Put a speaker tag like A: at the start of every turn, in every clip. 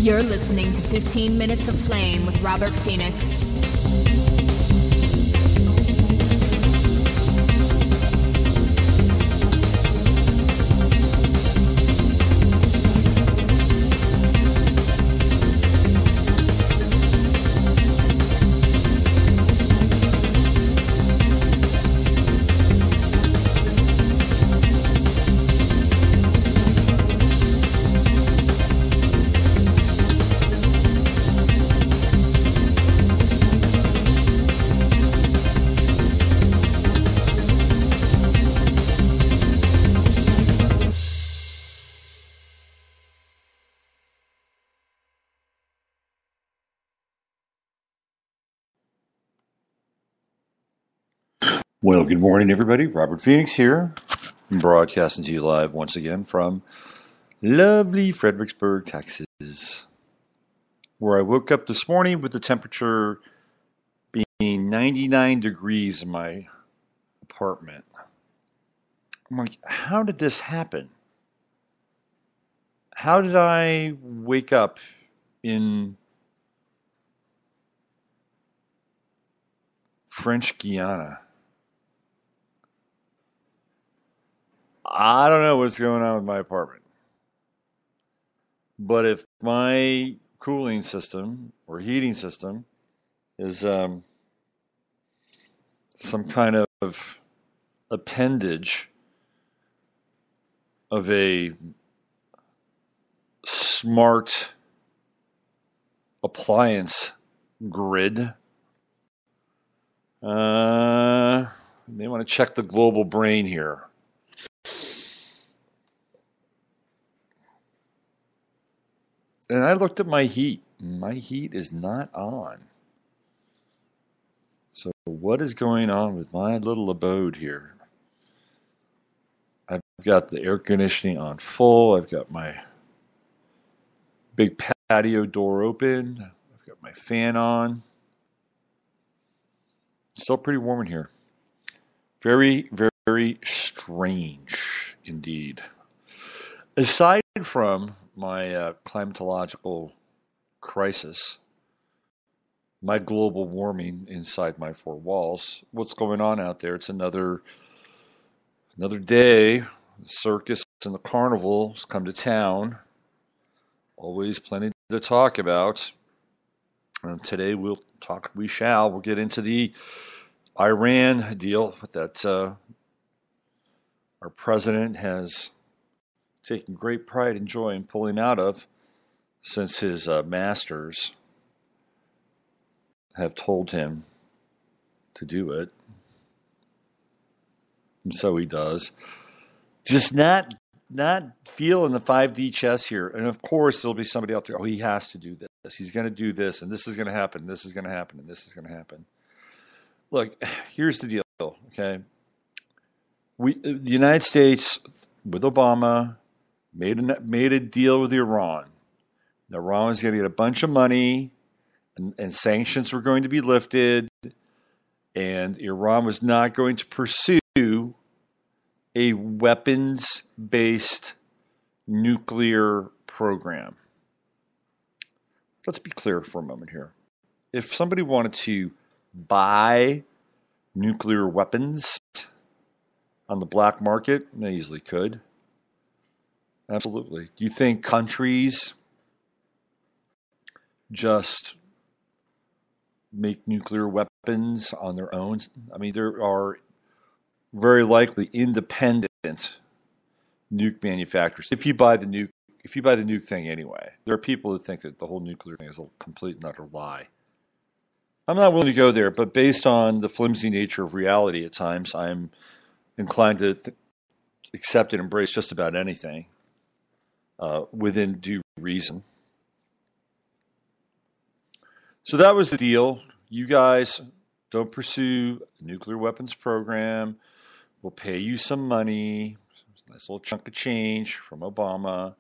A: You're listening to 15 Minutes of Flame with Robert Phoenix.
B: Well, good morning, everybody. Robert Phoenix here, broadcasting to you live once again from lovely Fredericksburg, Texas, where I woke up this morning with the temperature being 99 degrees in my apartment. I'm like, how did this happen? How did I wake up in French Guiana? I don't know what's going on with my apartment. But if my cooling system or heating system is some kind of appendage of a smart appliance grid, you may want to check the global brain here. And I looked at my heat. My heat is not on. So what is going on with my little abode here? I've got the air conditioning on full. I've got my big patio door open. I've got my fan on. It's still pretty warm in here. Very, very strange indeed. Aside from my climatological crisis, my global warming inside my four walls, what's going on out there? It's another day. The circus and the carnival has come to town. Always plenty to talk about. And today we'll get into the Iran deal that our president has taken great pride and joy in pulling out of since his masters have told him to do it. And so he does. Just not feeling the 5D chess here. And of course, there'll be somebody out there, he has to do this. He's going to do this, and this is going to happen, this is going to happen, and this is going to happen. Look, here's the deal, okay? The United States, with Obama, made a deal with Iran. Iran was going to get a bunch of money, and sanctions were going to be lifted, and Iran was not going to pursue a weapons-based nuclear program. Let's be clear for a moment here. If somebody wanted to buy nuclear weapons on the black market, they easily could. Absolutely. Do you think countries just make nuclear weapons on their own? I mean, there are very likely independent nuke manufacturers. If you buy the nuke thing anyway, there are people who think that the whole nuclear thing is a complete and utter lie. I'm not willing to go there, but based on the flimsy nature of reality at times, I'm inclined to accept and embrace just about anything within due reason. So that was the deal. You guys don't pursue a nuclear weapons program. We'll pay you some money, a nice little chunk of change from Obama,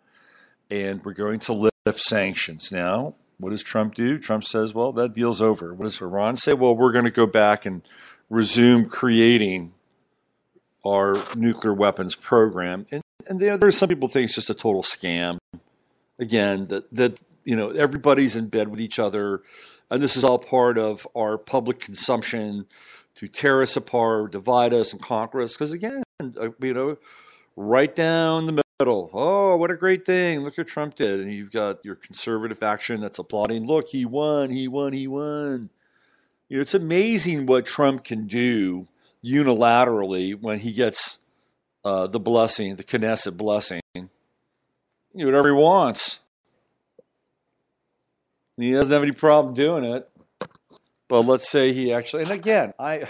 B: and we're going to lift sanctions. Now, what does Trump do? Trump says, well, that deal's over. What does Iran say? Well, we're going to go back and resume creating our nuclear weapons program. And there are some people think it's just a total scam. Again, that everybody's in bed with each other, and this is all part of our public consumption to tear us apart, divide us, and conquer us. Because again, right down the middle. Oh, what a great thing! Look what Trump did, and you've got your conservative faction that's applauding. Look, he won, he won, he won. It's amazing what Trump can do unilaterally when he gets the blessing, the Knesset blessing. Whatever he wants. He doesn't have any problem doing it. But let's say he actually, and again, the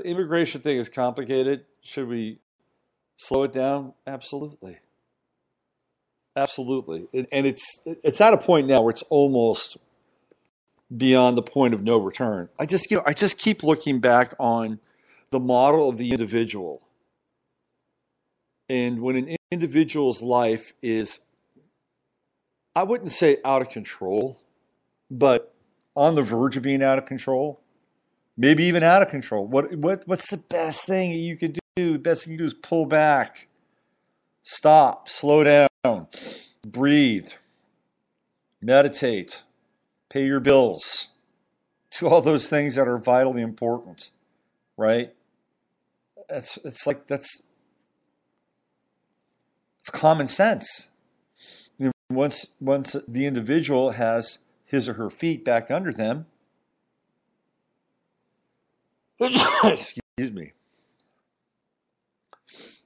B: immigration thing is complicated. Should we slow it down? Absolutely. Absolutely. And it's at a point now where it's almost beyond the point of no return. I just keep looking back on the model of the individual. And when an individual's life is, I wouldn't say out of control, but on the verge of being out of control, maybe even out of control. What's the best thing you could do? The best thing you can do is pull back, stop, slow down, breathe, meditate, pay your bills, do all those things that are vitally important, right? It's common sense. Once the individual has his or her feet back under them, excuse me,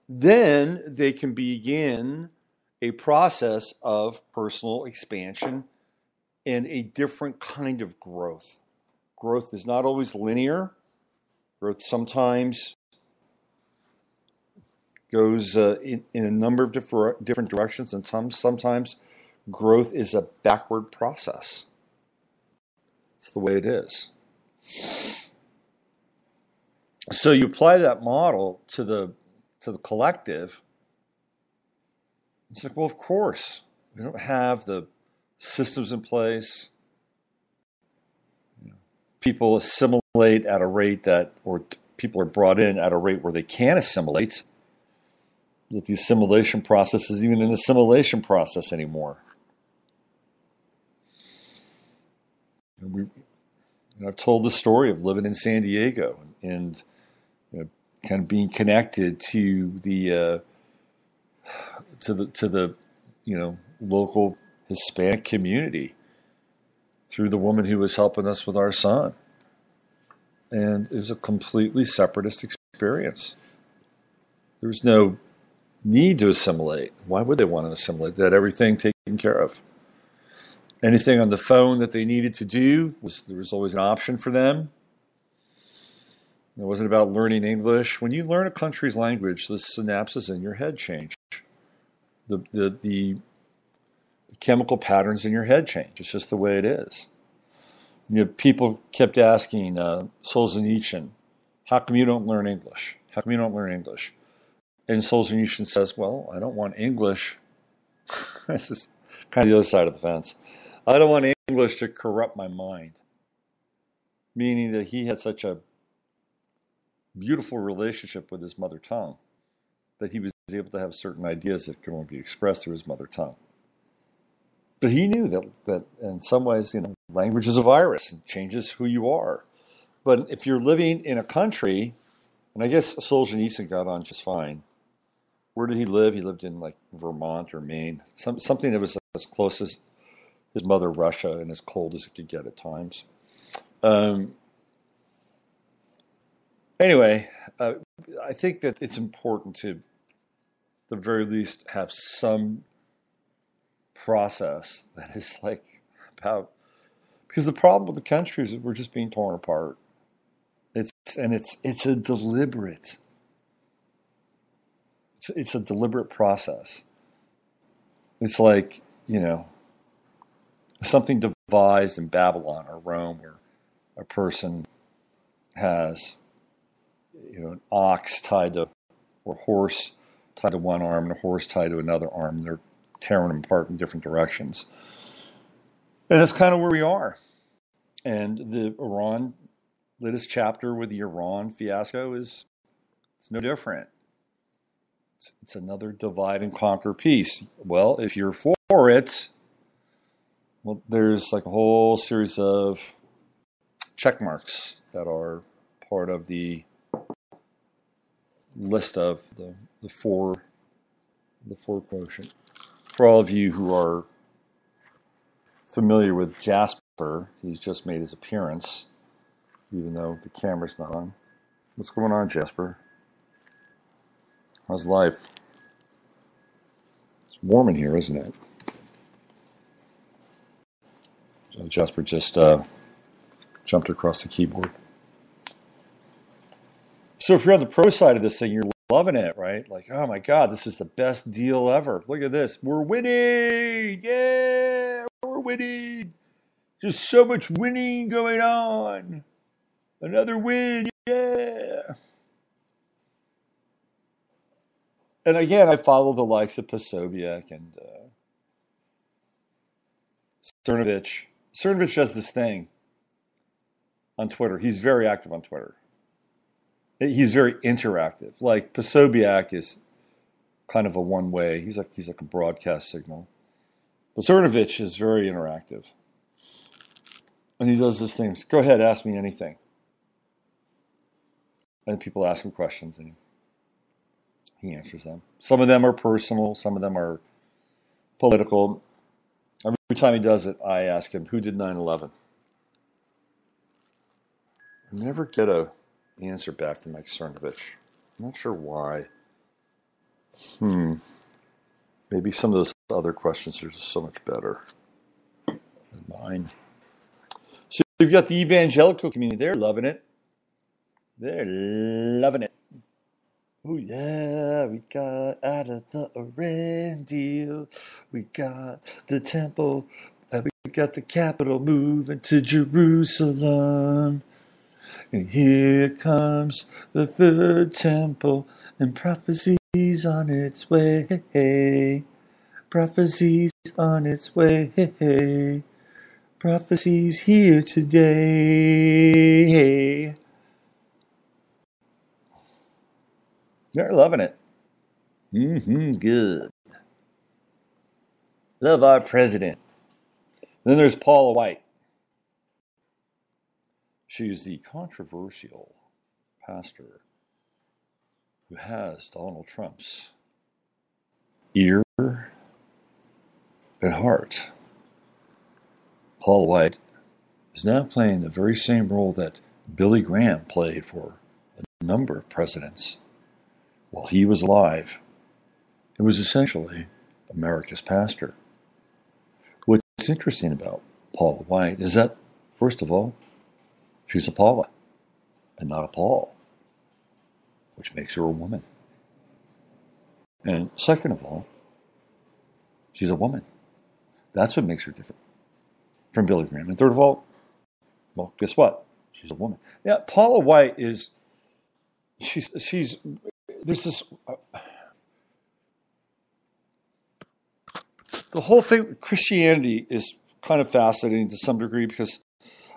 B: then they can begin a process of personal expansion and a different kind of growth. Growth is not always linear. Growth sometimes goes in a number of different directions, and sometimes growth is a backward process. It's the way it is. So you apply that model to the collective. It's like, well, of course, we don't have the systems in place. People assimilate at a rate or people are brought in at a rate where they can assimilate. That the assimilation process isn't even an assimilation process anymore. I've told the story of living in San Diego and kind of being connected to the local Hispanic community through the woman who was helping us with our son, and it was a completely separatist experience. There was no need to assimilate. Why would they want to assimilate? They had everything taken care of. Anything on the phone that they needed to do, there was always an option for them. It wasn't about learning English. When you learn a country's language, the synapses in your head change. The chemical patterns in your head change. It's just the way it is. People kept asking Solzhenitsyn, how come you don't learn English? How come you don't learn English? And Solzhenitsyn says, well, I don't want English. This is kind of the other side of the fence. I don't want English to corrupt my mind. Meaning that he had such a beautiful relationship with his mother tongue that he was able to have certain ideas that could only be expressed through his mother tongue. But he knew that in some ways, language is a virus and changes who you are. But if you're living in a country, and I guess Solzhenitsyn got on just fine. Where did he live? He lived in Vermont or Maine, something that was as close as his mother Russia and as cold as it could get at times. Anyway, I think that it's important to, at the very least, have some process that is about, because the problem with the country is that we're just being torn apart. It's a deliberate. It's a deliberate process. It's like, something devised in Babylon or Rome, where a person has, an ox tied to, or a horse tied to one arm and a horse tied to another arm. They're tearing them apart in different directions. And that's kind of where we are. And the Iran latest chapter with the Iran fiasco it's no different. It's another divide and conquer piece. Well, if you're for it, Well, there's like a whole series of check marks that are part of the list of the four quotient. For all of you who are familiar with Jasper, he's just made his appearance, even though the camera's not on. What's going on, Jasper? How's life? It's warm in here, isn't it? So Jasper just jumped across the keyboard. So if you're on the pro side of this thing, you're loving it, right? Like, oh my God, this is the best deal ever. Look at this. We're winning. Yeah, we're winning. Just so much winning going on. Another win. Yeah. And again, I follow the likes of Posobiec and Cernovich. Cernovich does this thing on Twitter. He's very active on Twitter. He's very interactive. Like Posobiec is kind of a one-way. He's like a broadcast signal. But Cernovich is very interactive. And he does this thing. Go ahead, ask me anything. And people ask him questions and he answers them. Some of them are personal. Some of them are political. Every time he does it, I ask him, who did 9/11? I never get a answer back from Mike Cernovich. I'm not sure why. Maybe some of those other questions are just so much better than mine. So you've got the evangelical community. They're loving it. They're loving it. Oh yeah, we got out of the Iran deal. We got the temple. We got the capital moving to Jerusalem. And here comes the third temple, and prophecies on its way. Prophecies on its way. Prophecies here today. They're loving it. Good. Love our president. Then there's Paula White. She's the controversial pastor who has Donald Trump's ear and heart. Paula White is now playing the very same role that Billy Graham played for a number of presidents while he was alive. It was essentially America's pastor. What's interesting about Paula White is that, first of all, she's a Paula and not a Paul, which makes her a woman. And second of all, she's a woman. That's what makes her different from Billy Graham. And third of all, well, guess what? She's a woman. Yeah, Paula White is, she's there's this, the whole thing, Christianity is kind of fascinating to some degree because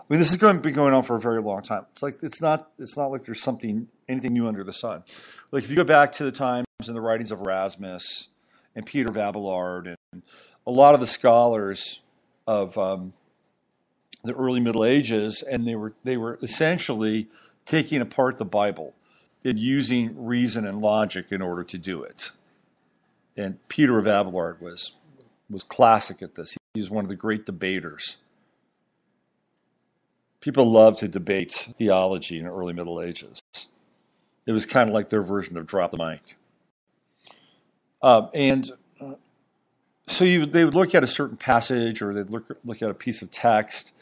B: this is going to be going on for a very long time. It's not like there's anything new under the sun. Like if you go back to the times and the writings of Erasmus and Peter of Abelard and a lot of the scholars of the early Middle Ages, and they were essentially taking apart the Bible and using reason and logic in order to do it. And Peter of Abelard was classic at this. He was one of the great debaters. People loved to debate theology in the early Middle Ages. It was kind of like their version of drop the mic. So they would look at a certain passage or they'd look at a piece of text,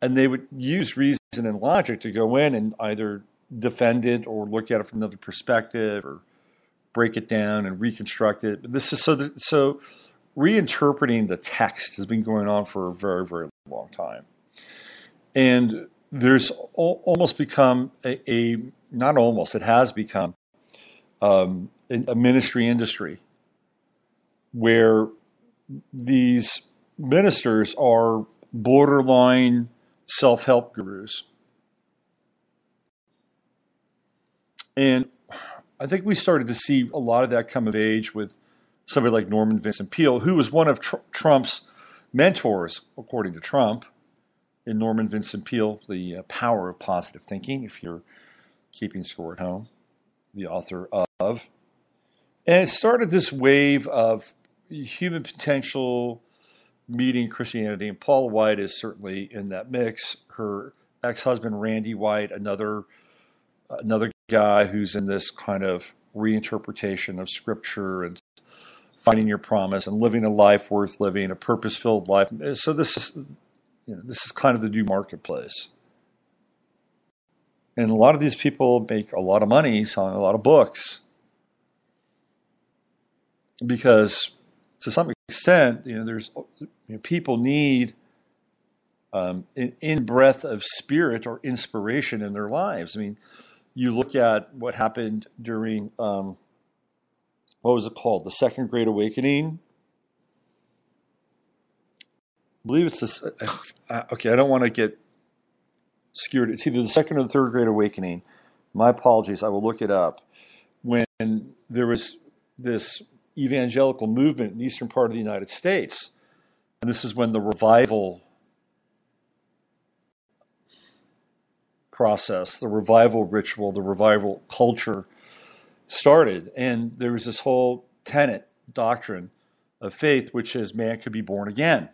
B: and they would use reason and logic to go in and either defend it or look at it from another perspective or break it down and reconstruct it. But this is so reinterpreting the text has been going on for a very, very long time. And there's almost become it has become a ministry industry where these ministers are borderline self-help gurus. And I think we started to see a lot of that come of age with somebody like Norman Vincent Peale, who was one of Trump's mentors, according to Trump, in Norman Vincent Peale, The Power of Positive Thinking, if you're keeping score at home, the author of. And it started this wave of human potential meeting Christianity, and Paula White is certainly in that mix. Her ex-husband, Randy White, another guy who's in this kind of reinterpretation of Scripture and finding your promise and living a life worth living, a purpose-filled life. So this is kind of the new marketplace. And a lot of these people make a lot of money selling a lot of books because, to some extent, there's people need in breath of spirit or inspiration in their lives. I mean, you look at what happened during what was it called? The Second Great Awakening. I believe it's this. Okay, I don't want to get skewed. It's either the Second or the Third Great Awakening. My apologies. I will look it up. When there was this evangelical movement in the eastern part of the United States, and this is when the revival process, the revival ritual, the revival culture started. And there was this whole tenet, doctrine of faith, which is man could be born again.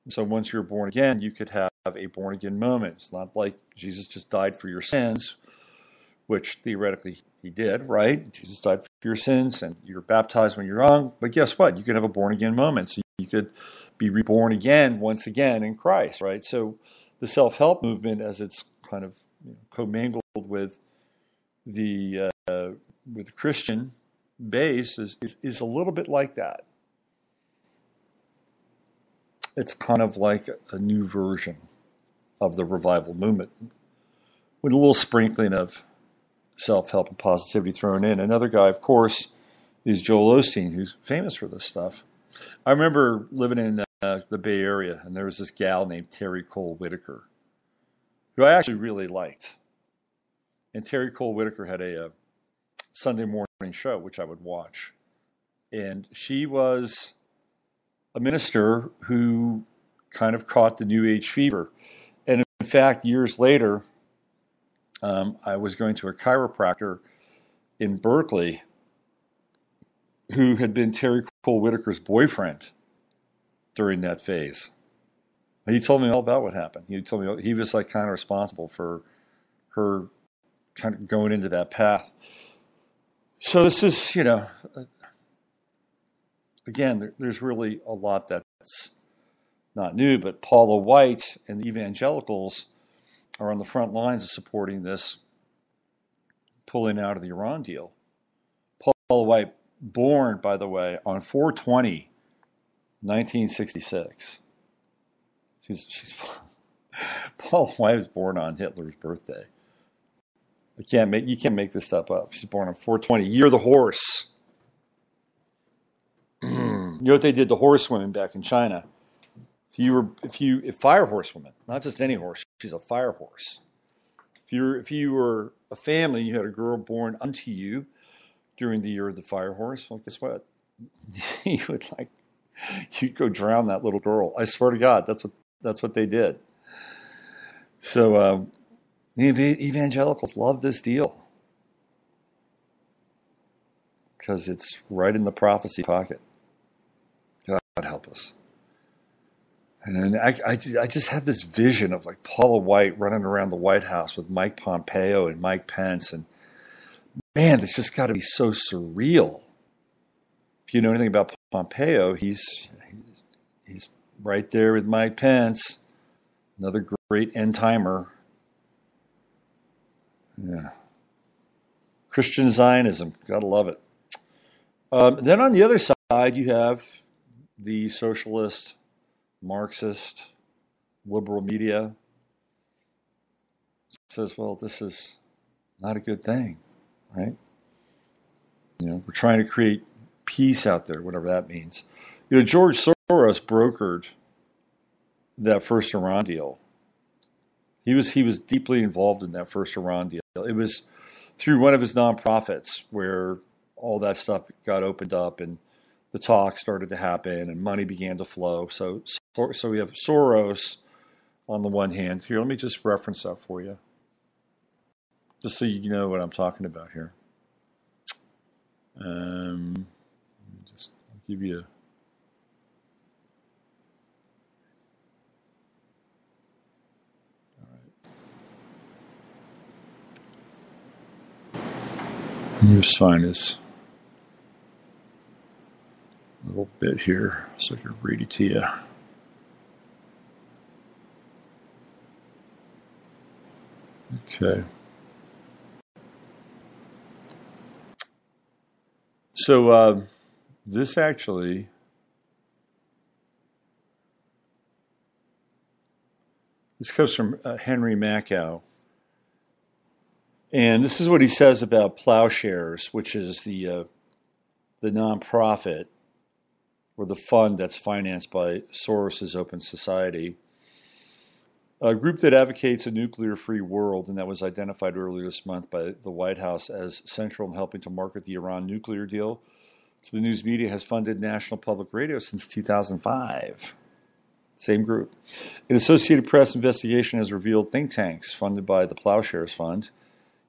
B: So once you're born again, you could have a born again moment. It's not like Jesus just died for your sins, which theoretically he did, right? Jesus died for your sins and you're baptized when you're young. But guess what? You could have a born again moment. So you could be reborn again, once again in Christ, right? So the self-help movement, as it's kind of commingled with the Christian base, is a little bit like that. It's kind of like a new version of the revival movement with a little sprinkling of self-help and positivity thrown in. Another guy, of course, is Joel Osteen, who's famous for this stuff. I remember living in the Bay Area, and there was this gal named Terry Cole Whitaker, who I actually really liked. And Terry Cole Whitaker had a Sunday morning show, which I would watch. And she was a minister who kind of caught the New Age fever. And in fact, years later, I was going to a chiropractor in Berkeley who had been Terry Cole Whitaker's boyfriend during that phase. And he told me all about what happened. He told me he was like kind of responsible for her kind of going into that path. So this is, again, there's really a lot that's not new, but Paula White and the evangelicals are on the front lines of supporting this pulling out of the Iran deal. Paula White, born, by the way, on 4/20/1966. She's Paula White was born on Hitler's birthday. You can't make this stuff up. She's born on 4/20, year of the horse. You know what they did to horsewomen back in China? If fire horsewomen, not just any horse, she's a fire horse. If you were a family and you had a girl born unto you during the year of the fire horse, well, guess what? You'd go drown that little girl. I swear to God, that's what they did. So the evangelicals love this deal because it's right in the prophecy pocket. God help us. And I just have this vision of like Paula White running around the White House with Mike Pompeo and Mike Pence. And man, it's just got to be so surreal. If you know anything about Pompeo, he's right there with Mike Pence, another great end-timer. Yeah. Christian Zionism, gotta love it. Then on the other side, you have the socialist, Marxist, liberal media. It says, well, this is not a good thing, right? We're trying to create peace out there, whatever that means. George Soros brokered that first Iran deal. He was deeply involved in that first Iran deal. It was through one of his nonprofits where all that stuff got opened up, and the talk started to happen and money began to flow. So we have Soros on the one hand. Here, let me just reference that for you, just so you know what I'm talking about here. Just give you. Let me just find this little bit here so I can read it to you. Okay. So this actually comes from Henry Macau. And this is what he says about Plowshares, which is the nonprofit or the fund that's financed by Soros's Open Society, a group that advocates a nuclear-free world and that was identified earlier this month by the White House as central in helping to market the Iran nuclear deal to the news media, has funded National Public Radio since 2005. Same group. An Associated Press investigation has revealed think tanks funded by the Plowshares Fund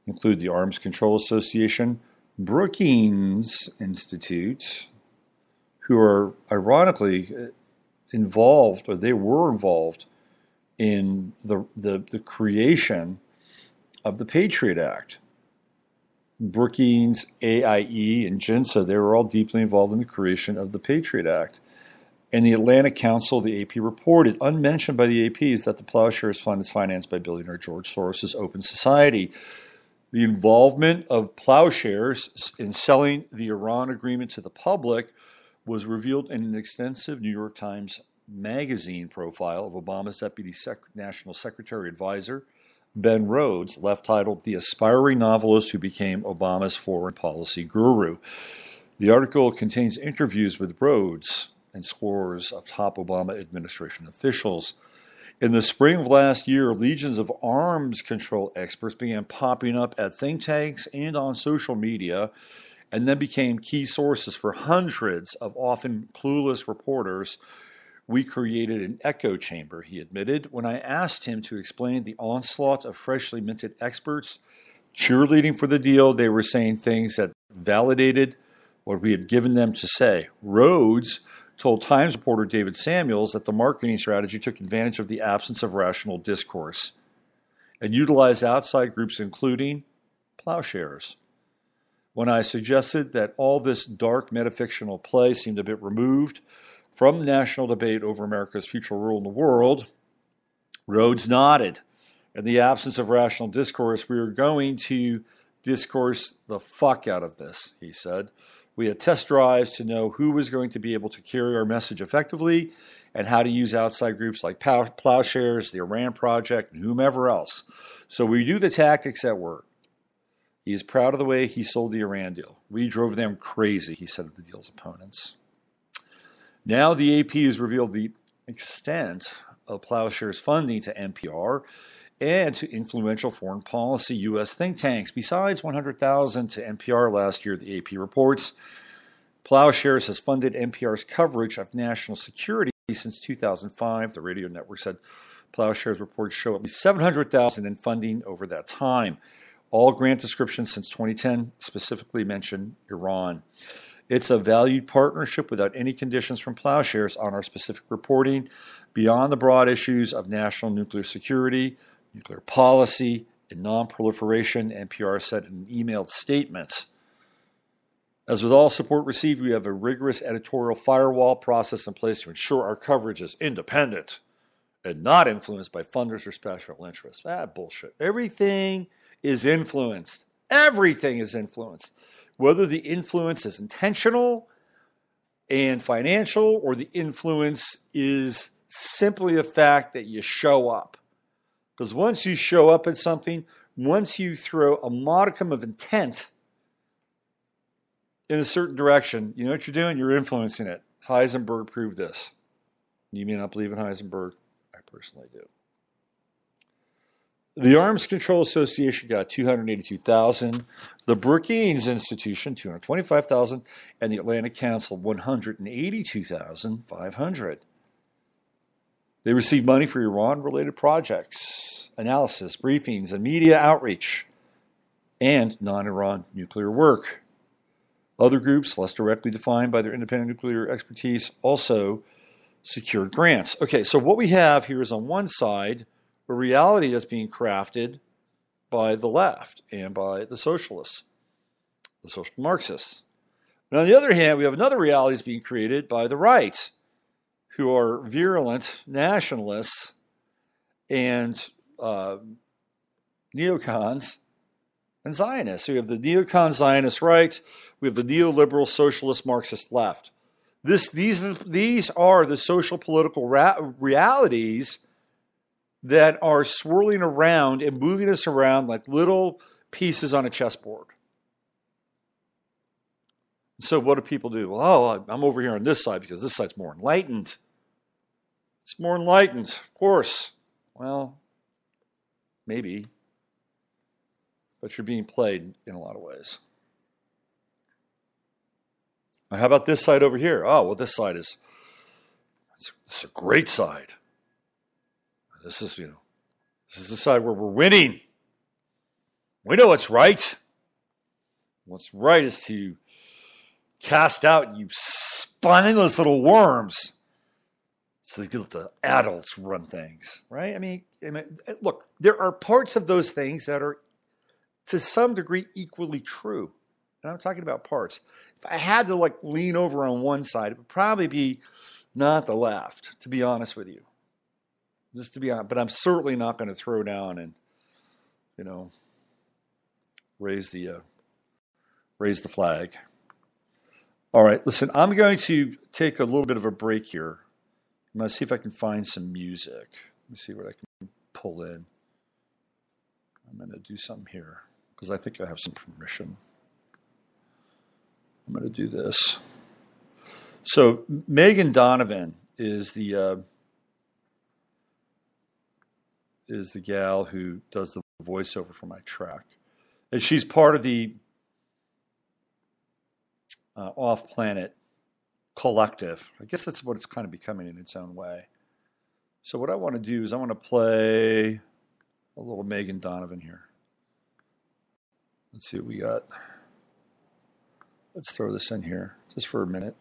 B: include the Arms Control Association, Brookings Institute, who are ironically involved, or they were involved, in the creation of the Patriot Act. Brookings, AIE, and GINSA, they were all deeply involved in the creation of the Patriot Act. And the Atlantic Council, the AP reported, unmentioned by the AP, is that the Plowshares Fund is financed by billionaire George Soros' Open Society. The involvement of Plowshares in selling the Iran agreement to the public was revealed in an extensive New York Times Magazine profile of Obama's Deputy National Secretary Advisor, Ben Rhodes, left titled The Aspiring Novelist Who Became Obama's Foreign Policy Guru. The article contains interviews with Rhodes and scores of top Obama administration officials. In the spring of last year, legions of arms control experts began popping up at think tanks and on social media, and then became key sources for hundreds of often clueless reporters. We created an echo chamber, he admitted, when I asked him to explain the onslaught of freshly minted experts cheerleading for the deal. They were saying things that validated what we had given them to say. Rhodes told Times reporter David Samuels that the marketing strategy took advantage of the absence of rational discourse and utilized outside groups, including Plowshares. When I suggested that all this dark metafictional play seemed a bit removed from the national debate over America's future role in the world, Rhodes nodded. In the absence of rational discourse, we were going to discourse the fuck out of this, he said. We had test drives to know who was going to be able to carry our message effectively and how to use outside groups like Plowshares, the Iran Project, and whomever else. So we knew the tactics that worked. He is proud of the way he sold the Iran deal. We drove them crazy, he said of the deal's opponents. Now the AP has revealed the extent of Plowshares' funding to NPR and to influential foreign policy U.S. think tanks. Besides $100,000 to NPR last year, the AP reports, Plowshares has funded NPR's coverage of national security since 2005. The radio network said Plowshares reports show at least $700,000 in funding over that time. All grant descriptions since 2010 specifically mention Iran. It's a valued partnership without any conditions from Plowshares on our specific reporting beyond the broad issues of national nuclear security, nuclear policy, and non-proliferation, NPR said in an emailed statement. As with all support received, we have a rigorous editorial firewall process in place to ensure our coverage is independent and not influenced by funders or special interests. Bullshit. Everything is influenced. Everything is influenced. Whether the influence is intentional and financial or the influence is simply the fact that you show up. Because once you show up at something, once you throw a modicum of intent in a certain direction, you know what you're doing? You're influencing it. Heisenberg proved this. You may not believe in Heisenberg. I personally do. The Arms Control Association got $282,000. The Brookings Institution, $225,000, and the Atlantic Council, $182,500. They received money for Iran-related projects, analysis, briefings, and media outreach, and non-Iran nuclear work. Other groups, less directly defined by their independent nuclear expertise, also secured grants. Okay, so what we have here is on one side a reality that's being crafted by the left and by the socialists, the social Marxists. And on the other hand, we have another reality that's being created by the right, who are virulent nationalists and neocons and Zionists. So we have the neocon Zionist right, we have the neoliberal socialist Marxist left. These are the social political realities that are swirling around and moving us around like little pieces on a chessboard. So what do people do? Well, I'm over here on this side because this side's more enlightened. It's more enlightened, of course. Well, maybe. But you're being played in a lot of ways. Now, how about this side over here? Oh, well, this side it's a great side. This is the side where we're winning. We know what's right. What's right is to cast out you spineless little worms so that the adults run things, right? I mean, look, there are parts of those things that are to some degree equally true. And I'm talking about parts. If I had to lean over on one side, it would probably be not the left, to be honest with you. Just to be honest, but I'm certainly not going to throw down and, raise the flag. All right, listen, I'm going to take a little bit of a break here. I'm going to see if I can find some music. Let me see what I can pull in. I'm going to do something here because I think I have some permission. I'm going to do this. So Megan Donovan is the gal who does the voiceover for my track. And she's part of the Off-Planet collective. I guess that's what it's kind of becoming in its own way. So what I want to do is I want to play a little Megan Donovan here. Let's see what we got. Let's throw this in here just for a minute.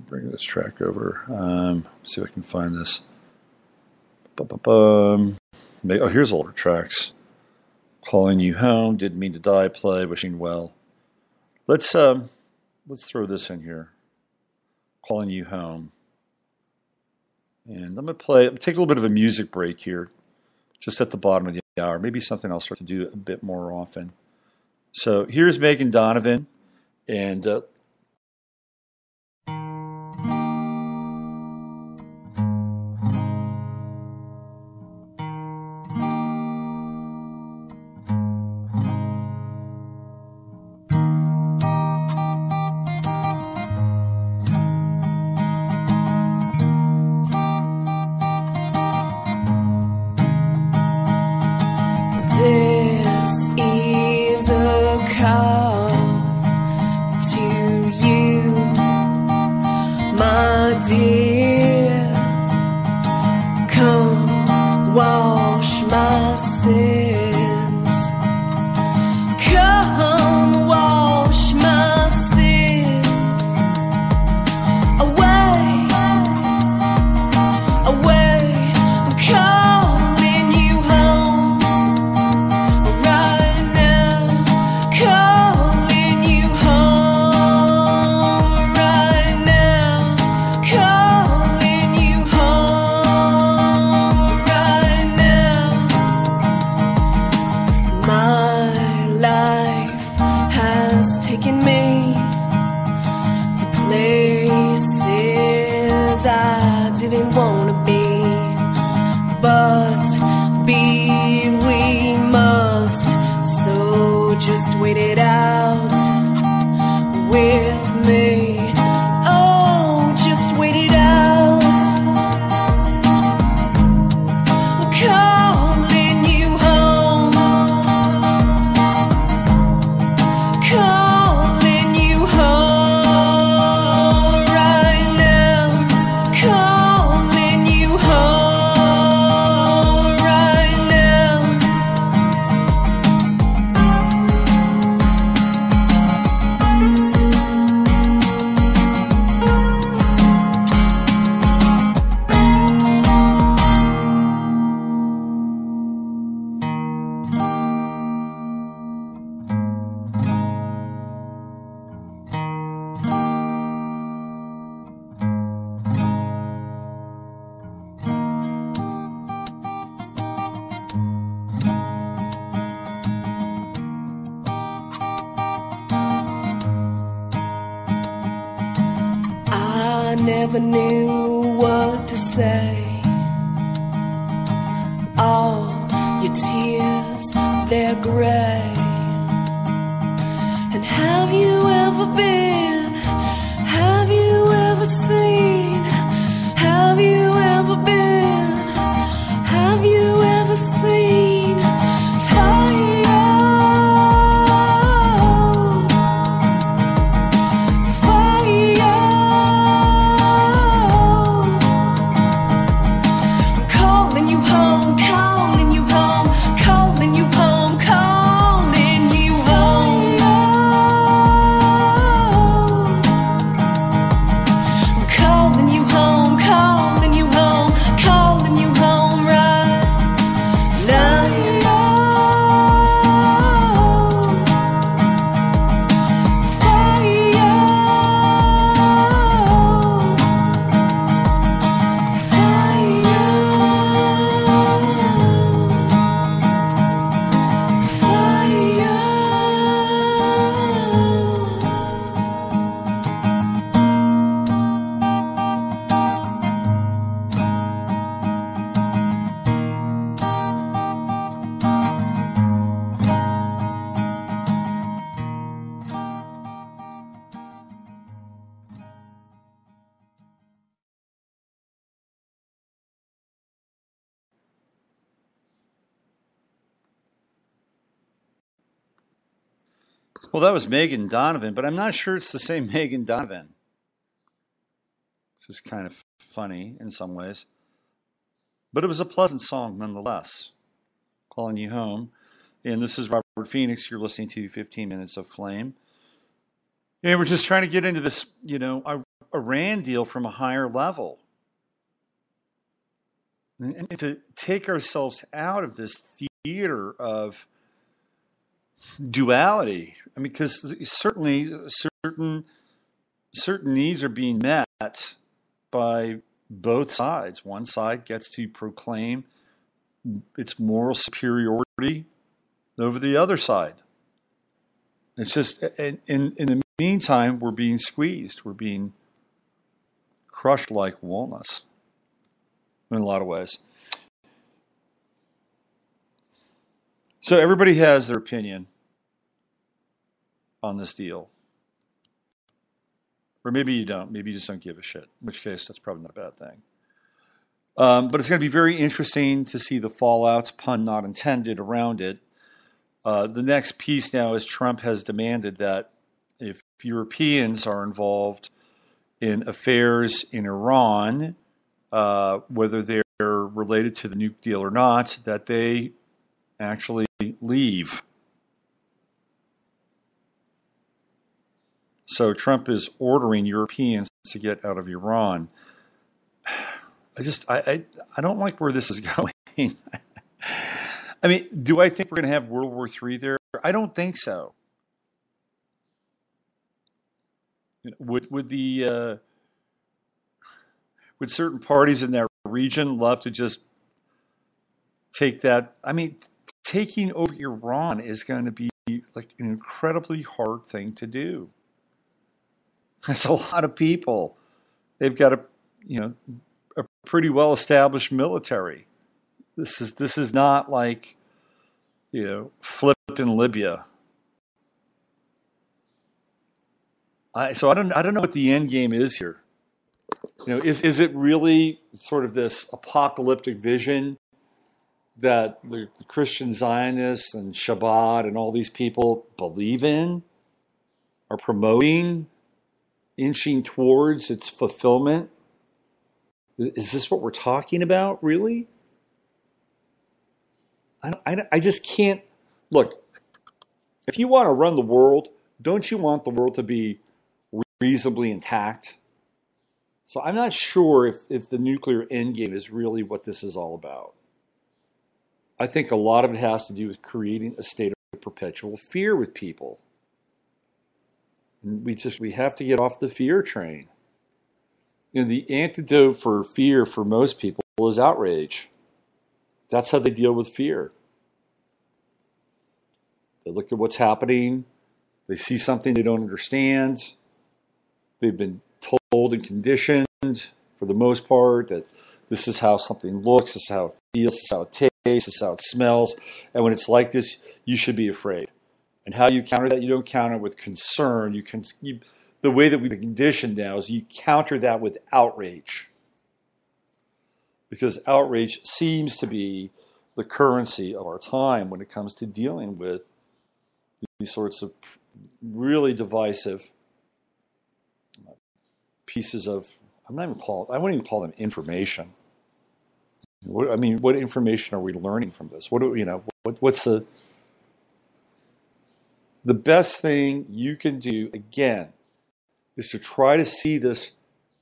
B: Bring this track over. See if I can find this. Oh, here's older tracks. Calling You Home, Didn't Mean to Die, Play, Wishing Well. Let's throw this in here. Calling You Home. And I'm going to take a little bit of a music break here, just at the bottom of the hour. Maybe something I'll start to do a bit more often. So here's Megan Donovan, and
C: this is a call to you, my dear. Come wash my sins. Come wash my sins away, away. I'm calling you home right now. Calling you home right now. Calling you home right now. My life has taken me to places I didn't want to be, but be we must. So just wait it out with me. Oh, just wait it out. never knew what to say. All your tears, they're gray. And have you ever been? Have you ever seen? Have you ever been? Have you ever seen fire? Fire. I'm calling you home, calling you home, calling you home, calling you home. I'm calling you home, calling you home, calling you home right now.
B: Well, that was Megan Donovan, but I'm not sure it's the same Megan Donovan. Which is kind of funny in some ways. But it was a pleasant song nonetheless. Calling You Home. And this is Robert Phoenix. You're listening to 15 Minutes of Flame. And we're just trying to get into this, Iran deal from a higher level. And to take ourselves out of this theater of duality. I mean, because certainly certain needs are being met by both sides. One side gets to proclaim its moral superiority over the other side. It's just, in the meantime, we're being squeezed. We're being crushed like walnuts in a lot of ways. So everybody has their opinion on this deal. Or maybe you don't. Maybe you just don't give a shit. In which case, that's probably not a bad thing. But it's going to be very interesting to see the fallouts, pun not intended, around it. The next piece now is Trump has demanded that if Europeans are involved in affairs in Iran, whether they're related to the nuke deal or not, that they actually leave. So Trump is ordering Europeans to get out of Iran. I don't like where this is going. I mean, do I think we're going to have World War III there? I don't think so. Would certain parties in that region love to just take that? I mean, taking over Iran is going to be like an incredibly hard thing to do. There's a lot of people. They've got a pretty well established military. This is not like, flip in Libya. So I don't know what the end game is here. Is it really sort of this apocalyptic vision that the Christian Zionists and Shabbat and all these people believe in, are promoting, inching towards its fulfillment? Is this what we're talking about, really? I just can't. Look, if you want to run the world, don't you want the world to be reasonably intact? So I'm not sure if the nuclear endgame is really what this is all about. I think a lot of it has to do with creating a state of perpetual fear with people. And we have to get off the fear train. The antidote for fear for most people is outrage. That's how they deal with fear. They look at what's happening. They see something they don't understand. They've been told and conditioned for the most part, that this is how something looks, this is how it feels, this is how it tastes, this is how it smells. And when it's like this, you should be afraid. And how you counter that, you don't counter with concern. The way that we've been conditioned now is you counter that with outrage. Because outrage seems to be the currency of our time when it comes to dealing with these sorts of really divisive pieces of, I wouldn't even call them information. What information are we learning from this? What's the best thing you can do, again, is to try to see this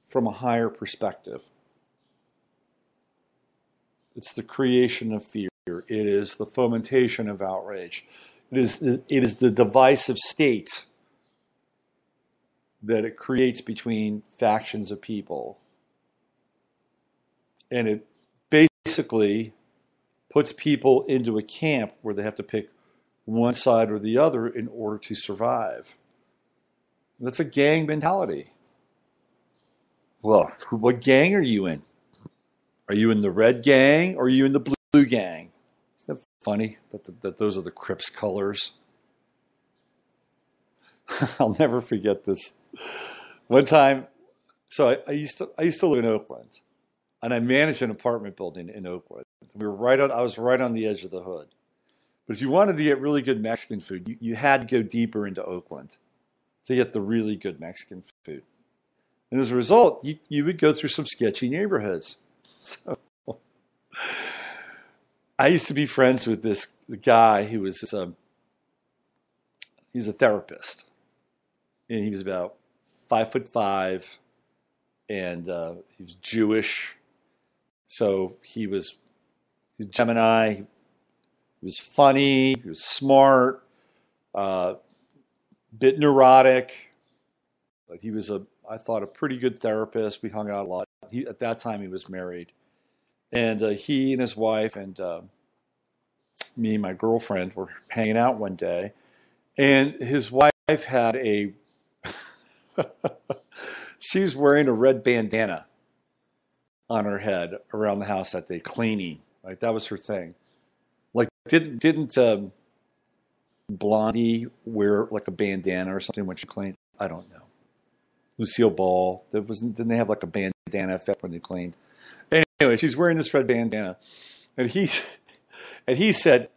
B: from a higher perspective. It's the creation of fear. It is the fomentation of outrage. It is the divisive state that it creates between factions of people. And it basically puts people into a camp where they have to pick one side or the other in order to survive. That's a gang mentality. Well, what gang are you in? Are you in the red gang or are you in the blue gang? Isn't that funny that those are the Crips colors? I'll never forget this. One time, so I used to live in Oakland, and I managed an apartment building in Oakland. I was right on the edge of the hood. But if you wanted to get really good Mexican food, you had to go deeper into Oakland to get the really good Mexican food. And as a result, you would go through some sketchy neighborhoods. So I used to be friends with the guy who was he was a therapist. And he was about 5'5", and he was Jewish. So he's Gemini. He was funny. He was smart. Bit neurotic. But he was I thought, a pretty good therapist. We hung out a lot. At that time, he was married. And he and his wife and me and my girlfriend were hanging out one day. And his wife had she was wearing a red bandana on her head around the house that day, cleaning. Right? That was her thing. Like, didn't Blondie wear like a bandana or something when she cleaned? I don't know. Lucille Ball. Didn't they have like a bandana effect when they cleaned? Anyway, she's wearing this red bandana, and he said,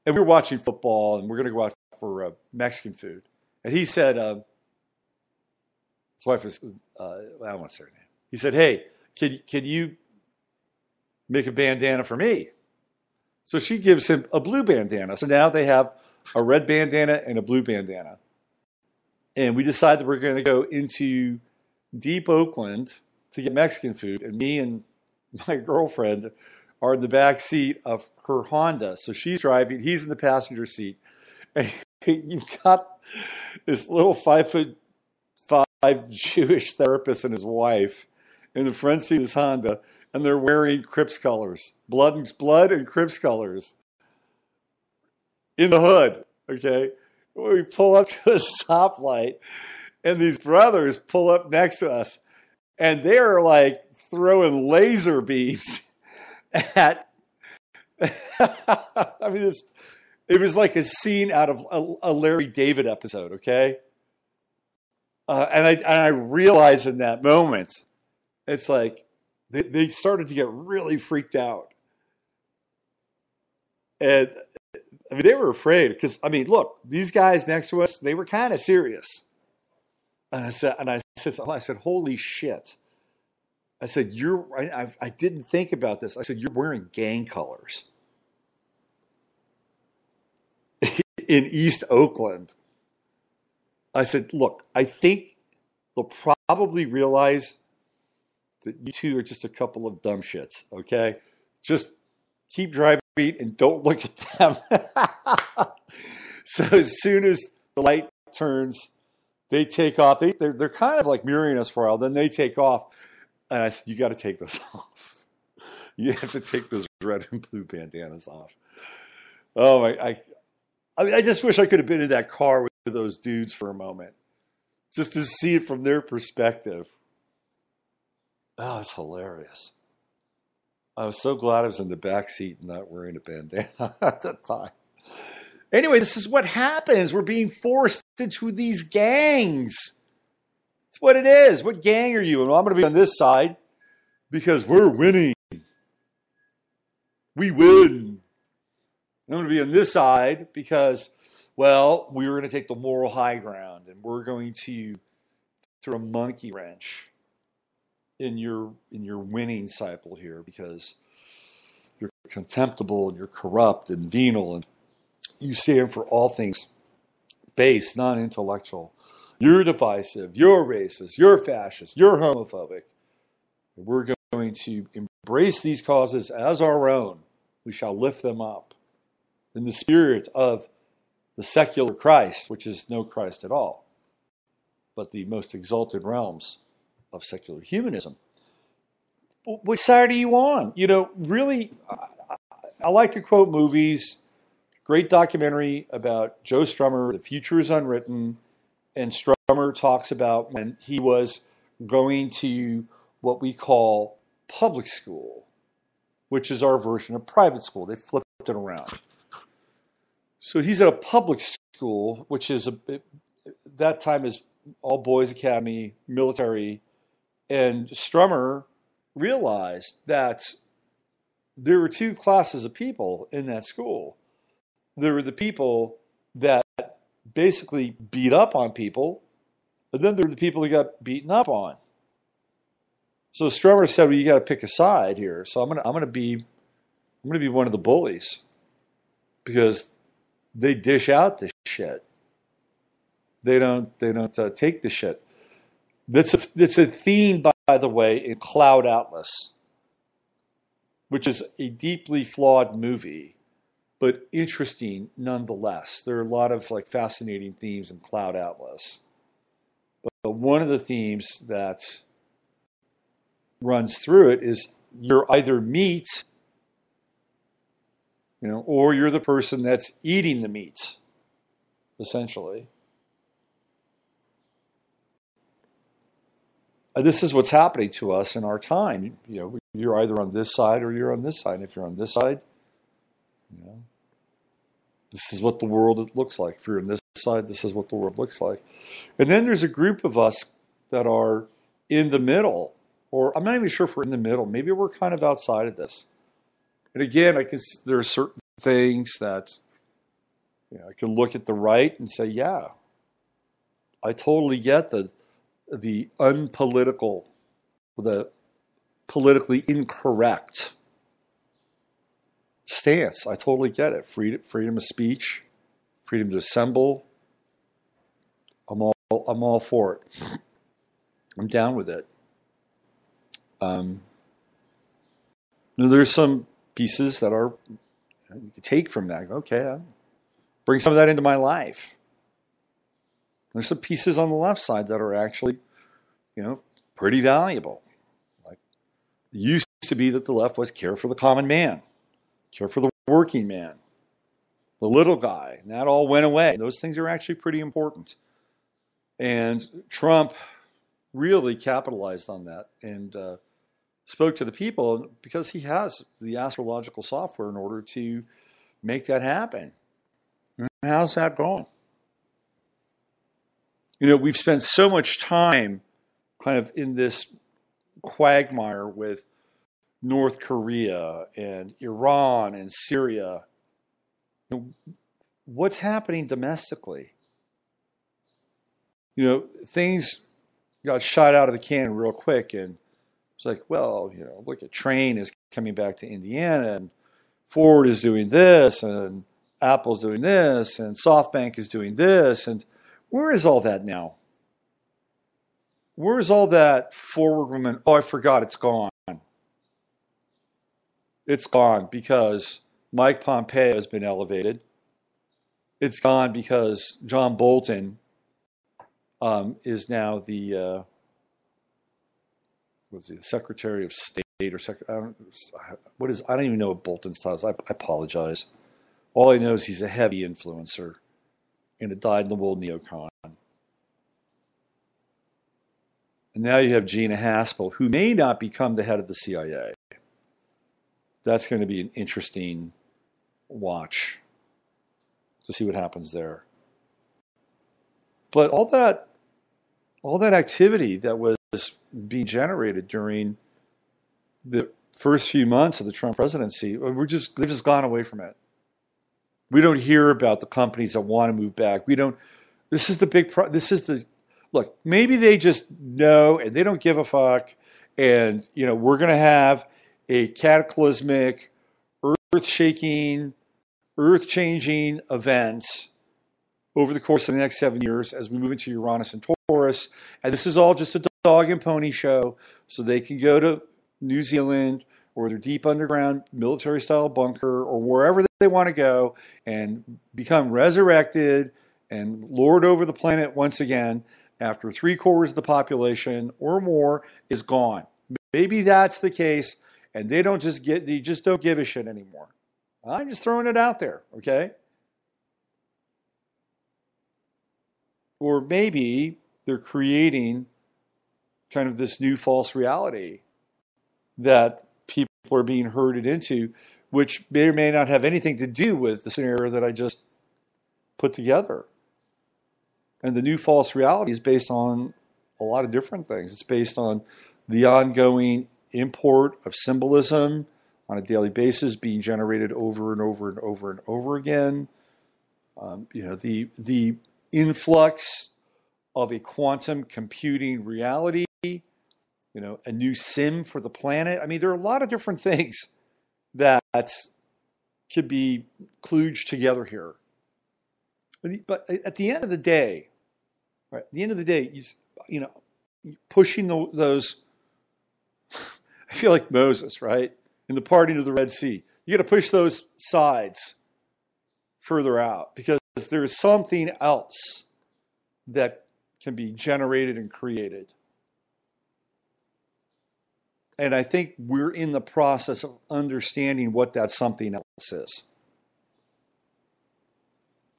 B: and we were watching football, and we're going to go out for Mexican food, and he said, his wife was, I don't want to say her name. He said, "Hey, can you make a bandana for me?" So she gives him a blue bandana. So now they have a red bandana and a blue bandana. And we decided that we're going to go into deep Oakland to get Mexican food. And me and my girlfriend are in the back seat of her Honda. So she's driving. He's in the passenger seat. And you've got this little 5'5" Jewish therapist and his wife in the front seat of his Honda. And they're wearing Crips colors. Blood and Crips colors. In the hood. Okay? We pull up to a stoplight, and these brothers pull up next to us, and they're like throwing laser beams at. I mean, it was like a scene out of a Larry David episode. Okay, and I realized in that moment, it's like they started to get really freaked out, and. I mean, they were afraid because, I mean, look, these guys next to us, they were kind of serious. And I said, holy shit. I said, I didn't think about this. I said, you're wearing gang colors in East Oakland. I said, look, I think they'll probably realize that you two are just a couple of dumb shits, okay? Just keep driving and don't look at them. So as soon as the light turns, they take off. They're kind of like mirroring us for a while. Then they take off. And I said, you got to take this off. You have to take those red and blue bandanas off. Oh, I mean, I just wish I could have been in that car with those dudes for a moment. Just to see it from their perspective. Oh, it's hilarious. I was so glad I was in the back seat and not wearing a bandana at the time. Anyway, this is what happens. We're being forced into these gangs. It's what it is. What gang are you? And I'm going to be on this side because we're winning. We win. I'm going to be on this side because, well, we're going to take the moral high ground and we're going to throw a monkey wrench in your winning cycle here because you're contemptible and you're corrupt and venal and you stand for all things base, non-intellectual. You're divisive, you're racist, you're fascist, you're homophobic. And we're going to embrace these causes as our own. We shall lift them up in the spirit of the secular Christ, which is no Christ at all, but the most exalted realms of secular humanism. Which side are you on? You know, really, I like to quote movies. Great documentary about Joe Strummer, The Future is Unwritten, and Strummer talks about when he was going to what we call public school, which is our version of private school. They flipped it around. So he's at a public school, which is that time is all boys academy, military, and Strummer realized that there were two classes of people in that school. There were the people that basically beat up on people, but then there were the people who got beaten up on. So Strummer said, "Well, you got to pick a side here. So I'm gonna be one of the bullies because they dish out this shit. They don't take the shit." That's a theme, by the way, in Cloud Atlas, which is a deeply flawed movie, but interesting nonetheless. There are a lot of like fascinating themes in Cloud Atlas. But one of the themes that runs through it is you're either meat, or you're the person that's eating the meat, essentially. This is what's happening to us in our time. You're either on this side or you're on this side. And if you're on this side, this is what the world looks like. If you're on this side, this is what the world looks like. And then there's a group of us that are in the middle, or I'm not even sure if we're in the middle. Maybe we're kind of outside of this. And again, there are certain things that I can look at the right and say, yeah, I totally get the unpolitical, the politically incorrect stance. I totally get it. Freedom of speech, freedom to assemble. I'm all for it. I'm down with it. There's some pieces that are you can take from that. Okay, I'll bring some of that into my life. There's some pieces on the left side that are actually, pretty valuable. Like it used to be that the left was care for the common man, care for the working man, the little guy, and that all went away. Those things are actually pretty important. And Trump really capitalized on that and spoke to the people because he has the astrological software in order to make that happen. How's that going? We've spent so much time kind of in this quagmire with North Korea and Iran and Syria. What's happening domestically? Things got shot out of the can real quick, and it's like, well, look at Train is coming back to Indiana, and Ford is doing this, and Apple's doing this, and SoftBank is doing this, and where is all that now? Where is all that forward movement? Oh, I forgot, it's gone. It's gone because Mike Pompeo has been elevated. It's gone because John Bolton is now the Secretary of State or I don't even know what Bolton's title is. I apologize. All I know is he's a heavy influencer and a dyed-in-the-wool neocon. And And now you have Gina Haspel, who may not become the head of the CIA. That's going to be an interesting watch to see what happens there. But all that activity that was being generated during the first few months of the Trump presidency, they've just gone away from it. We don't hear about the companies that want to move back. This is the big look, maybe they just know and they don't give a fuck. And, we're going to have a cataclysmic, earth-shaking, earth-changing event over the course of the next 7 years as we move into Uranus and Taurus. And this is all just a dog and pony show so they can go to New Zealand or their deep underground military-style bunker or wherever they want to go and become resurrected and lord over the planet once again after 3/4 of the population or more is gone. Maybe that's the case, and they just don't give a shit anymore. I'm just throwing it out there, okay? Or maybe they're creating kind of this new false reality that people are being herded into, which may or may not have anything to do with the scenario that I just put together. And the new false reality is based on a lot of different things. It's based on the ongoing import of symbolism on a daily basis being generated over and over and over and over again. The influx of a quantum computing reality, a new sim for the planet. I mean, there are a lot of different things that could be kludged together here. But at the end of the day, right? At the end of the day, pushing those. I feel like Moses, right? In the parting of the Red Sea, you got to push those sides further out because there is something else that can be generated and created. And I think we're in the process of understanding what that something else is.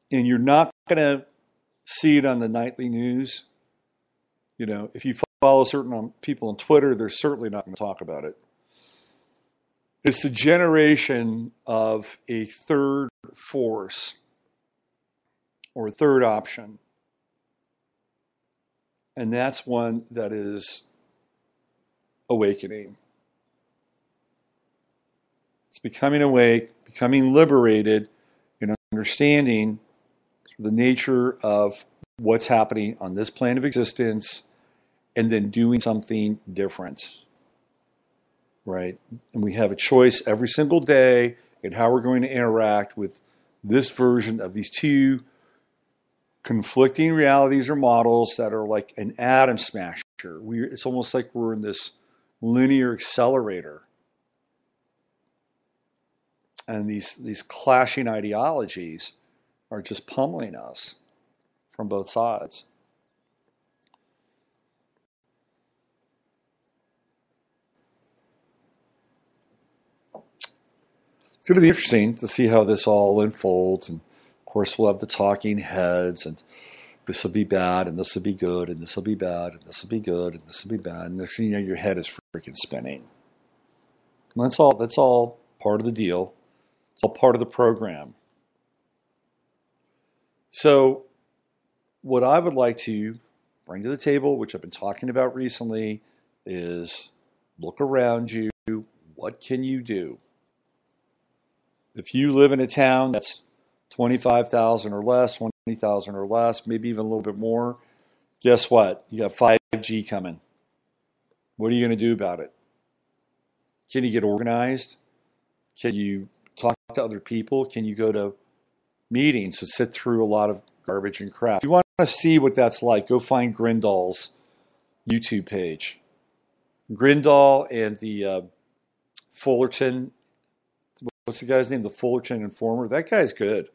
B: And you're not going to see it on the nightly news. If you follow certain people on Twitter, they're certainly not going to talk about it. It's the generation of a third force or a third option. And that's one that is awakening. It's becoming awake, becoming liberated, and understanding the nature of what's happening on this plane of existence and then doing something different, right? And we have a choice every single day in how we're going to interact with this version of these two conflicting realities or models that are like an atom smasher. It's almost like we're in this linear accelerator. And these clashing ideologies are just pummeling us from both sides. It's going to be interesting to see how this all unfolds. And of course, we'll have the talking heads, and this will be bad, and this will be good, and this will be bad, and this will be good, and this will be bad. And next thing you know, your head is freaking spinning. And that's all part of the deal. It's all part of the program. So what I would like to bring to the table, which I've been talking about recently, is look around you. What can you do? If you live in a town that's 25,000 or less, 20,000 or less, maybe even a little bit more, guess what? You got 5G coming. What are you going to do about it? Can you get organized? Can you talk to other people? Can you go to meetings and sit through a lot of garbage and crap? If you want to see what that's like, go find Grindal's YouTube page. Grindal and the Fullerton, what's the guy's name? The Fullerton Informer. That guy's good.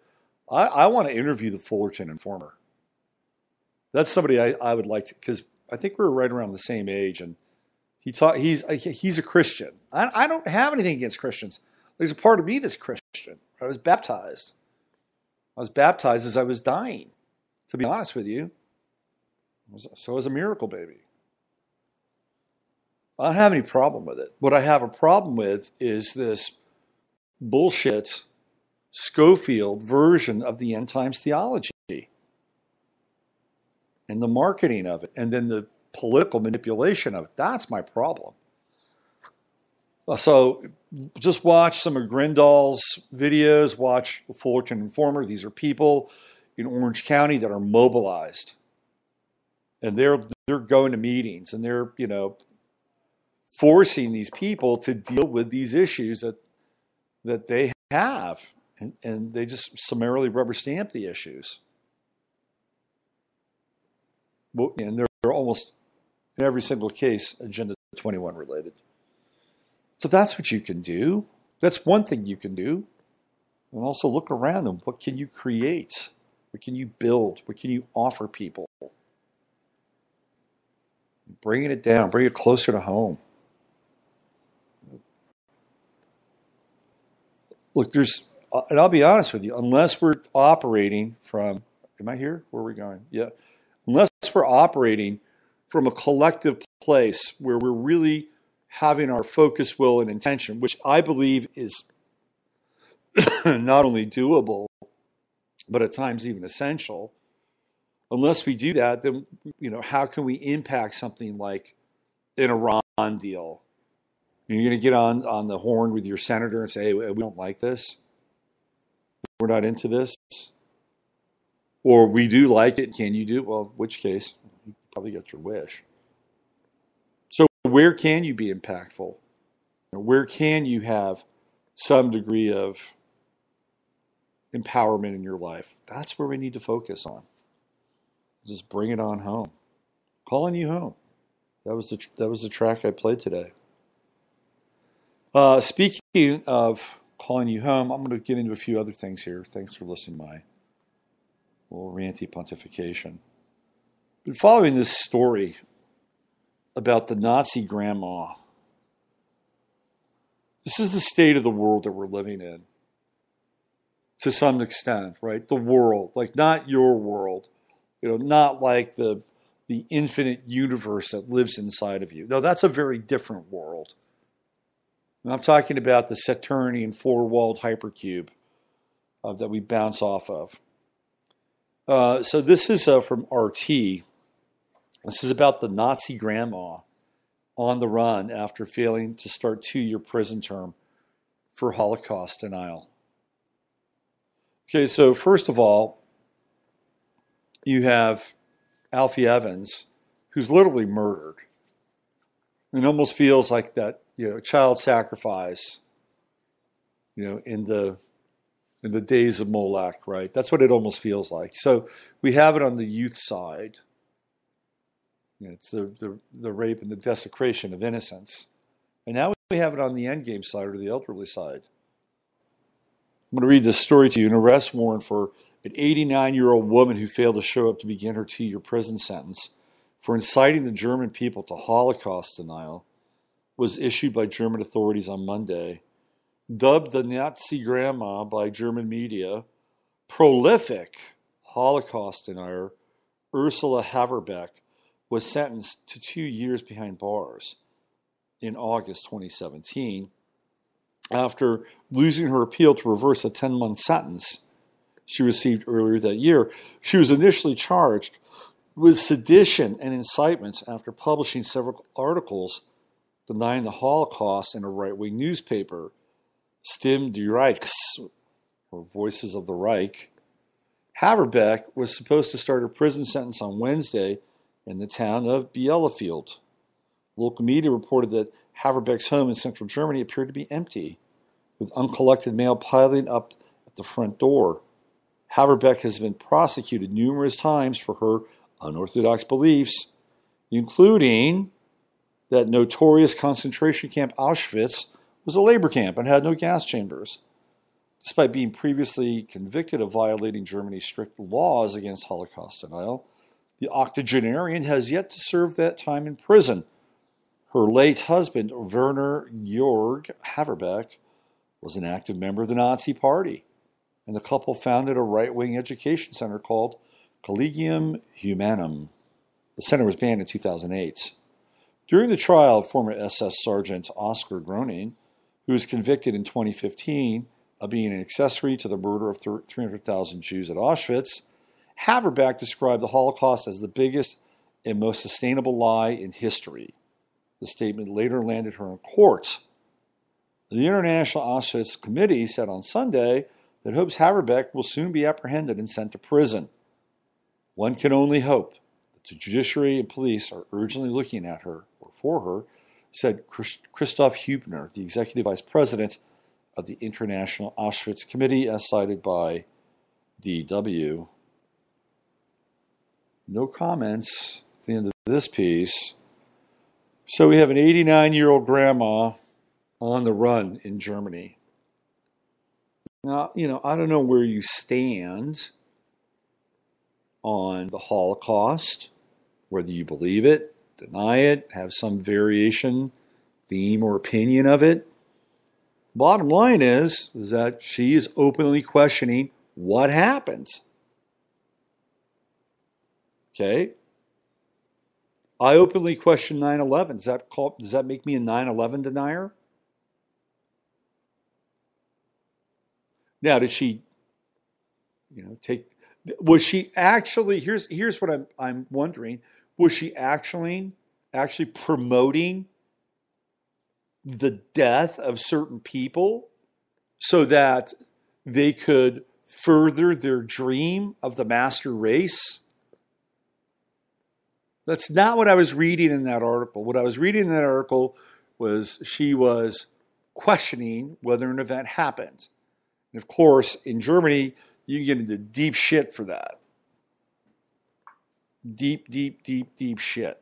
B: I want to interview the Fullerton Informer. That's somebody I would like to, because I think we're right around the same age, and he's a Christian. I don't have anything against Christians. There's a part of me that's Christian. I was baptized. As I was dying, to be honest with you. So I was a miracle baby. I don't have any problem with it. What I have a problem with is this bullshit Schofield version of the end times theology and the marketing of it, and then the political manipulation of it. That's my problem. So just watch some of Grindal's videos, watch the Fullerton Informer. These are people in Orange County that are mobilized. And they're going to meetings, and they're, forcing these people to deal with these issues that they have. And they just summarily rubber stamp the issues. And they're almost, in every single case, Agenda 21 related. So that's what you can do. That's one thing you can do. And also look around them. What can you create? What can you build? What can you offer people? Bringing it down, bring it closer to home. Look, and I'll be honest with you, unless we're operating from, am I here? Where are we going? Yeah. Unless we're operating from a collective place where we're really having our focus, will, and intention, which I believe is not only doable, but at times even essential. Unless we do that, then, how can we impact something like an Iran deal? You're going to get on the horn with your senator and say, hey, we don't like this. We're not into this. Or we do like it. Can you do it? Well, in which case, you probably got your wish. So where can you be impactful? Where can you have some degree of empowerment in your life? That's where we need to focus on. Just bring it on home. Calling you home. That was the track I played today. Speaking of calling you home, I'm going to get into a few other things here. Thanks for listening to my little ranty pontification. Been following this story about the Nazi grandma. This is the state of the world that we're living in. To some extent, right? The world, like not your world, not like the infinite universe that lives inside of you. No, that's a very different world. And I'm talking about the Saturnian four-walled hypercube that we bounce off of. So this is from RT. This is about the Nazi grandma on the run after failing to start 2-year prison term for Holocaust denial. Okay, so first of all, you have Alfie Evans, who's literally murdered. It almost feels like that, child sacrifice, in the days of Molech, right? That's what it almost feels like. So we have it on the youth side. It's the rape and the desecration of innocence. And now we have it on the endgame side, or the elderly side. I'm going to read this story to you. An arrest warrant for an 89-year-old woman who failed to show up to begin her 2-year prison sentence for inciting the German people to Holocaust denial was issued by German authorities on Monday. Dubbed the Nazi grandma by German media, prolific Holocaust denier Ursula Haverbeck was sentenced to 2 years behind bars in August 2017 after losing her appeal to reverse a 10-month sentence she received earlier that year. She was initially charged with sedition and incitement after publishing several articles denying the Holocaust in a right-wing newspaper, Stimme des Reichs, or Voices of the Reich. Haverbeck was supposed to start her prison sentence on Wednesday in the town of Bielefeld. Local media reported that Haverbeck's home in central Germany appeared to be empty, with uncollected mail piling up at the front door. Haverbeck has been prosecuted numerous times for her unorthodox beliefs, including that notorious concentration camp Auschwitz was a labor camp and had no gas chambers. Despite being previously convicted of violating Germany's strict laws against Holocaust denial, the octogenarian has yet to serve that time in prison. Her late husband, Werner Georg Haverbeck, was an active member of the Nazi Party, and the couple founded a right-wing education center called Collegium Humanum. The center was banned in 2008. During the trial of former SS Sergeant Oscar Groening, who was convicted in 2015 of being an accessory to the murder of 300,000 Jews at Auschwitz, Haverbeck described the Holocaust as the biggest and most sustainable lie in history. The statement later landed her in court. The International Auschwitz Committee said on Sunday that hopes Haverbeck will soon be apprehended and sent to prison. One can only hope that the judiciary and police are urgently looking at her, or for her, said Christoph Hübner, the executive vice president of the International Auschwitz Committee, as cited by DW. No comments at the end of this piece. So we have an 89-year-old grandma on the run in Germany. Now, I don't know where you stand on the Holocaust, whether you believe it, deny it, have some variation, theme, or opinion of it. Bottom line is that she is openly questioning what happened. Okay? I openly question 9/11. Does that make me a 9/11 denier? Now, did she, was she actually, here's what I'm wondering, was she actually promoting the death of certain people so that they could further their dream of the master race? That's not what I was reading in that article. What I was reading in that article was she was questioning whether an event happened. And of course, in Germany, you can get into deep shit for that. Deep, deep, deep, deep shit.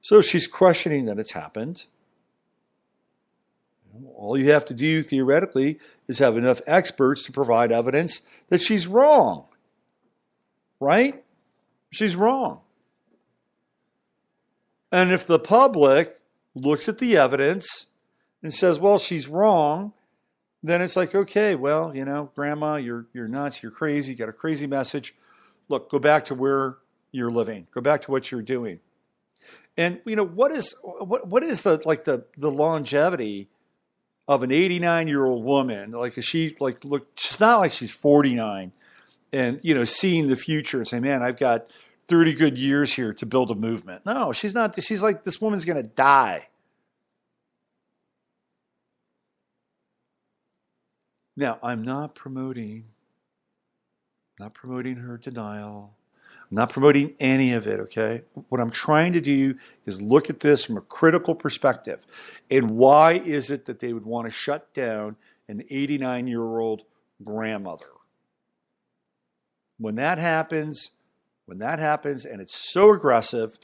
B: So she's questioning that it's happened. All you have to do, theoretically, is have enough experts to provide evidence that she's wrong. Right? She's wrong. And if the public looks at the evidence and says, well, she's wrong, then it's like, okay, well, Grandma, you're nuts, you're crazy, you got a crazy message. Look, go back to where you're living. Go back to what you're doing. And what is the longevity of an 89-year-old woman? She's not like she's 49 and seeing the future and saying, man, I've got 30 good years here to build a movement. No, she's not. She's like, this woman's going to die. Now, I'm not promoting her denial. I'm not promoting any of it, okay? What I'm trying to do is look at this from a critical perspective. And why is it that they would want to shut down an 89-year-old grandmother? When that happens, and it's so aggressive,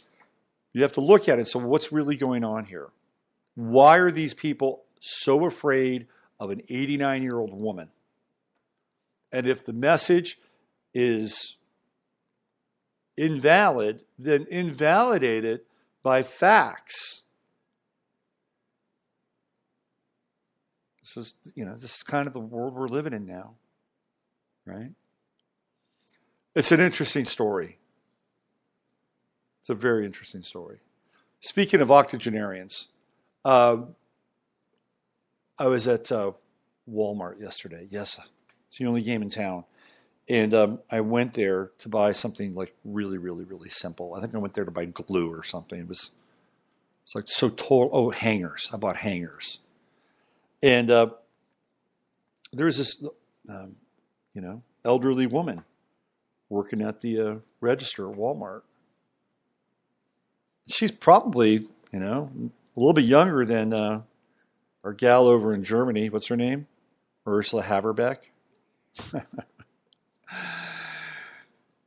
B: you have to look at it. So what's really going on here? Why are these people so afraid of an 89-year-old woman? And if the message is invalid, then invalidate it by facts. This is kind of the world we're living in now, right? It's an interesting story. It's a very interesting story. Speaking of octogenarians, I was at Walmart yesterday. Yes, it's the only game in town. And I went there to buy something like really, really, really simple. I think I went there to buy glue or something. It's like so total. Oh, hangers. I bought hangers. And there was this, elderly woman working at the register at Walmart. She's probably, a little bit younger than our gal over in Germany. What's her name? Ursula Haverbeck.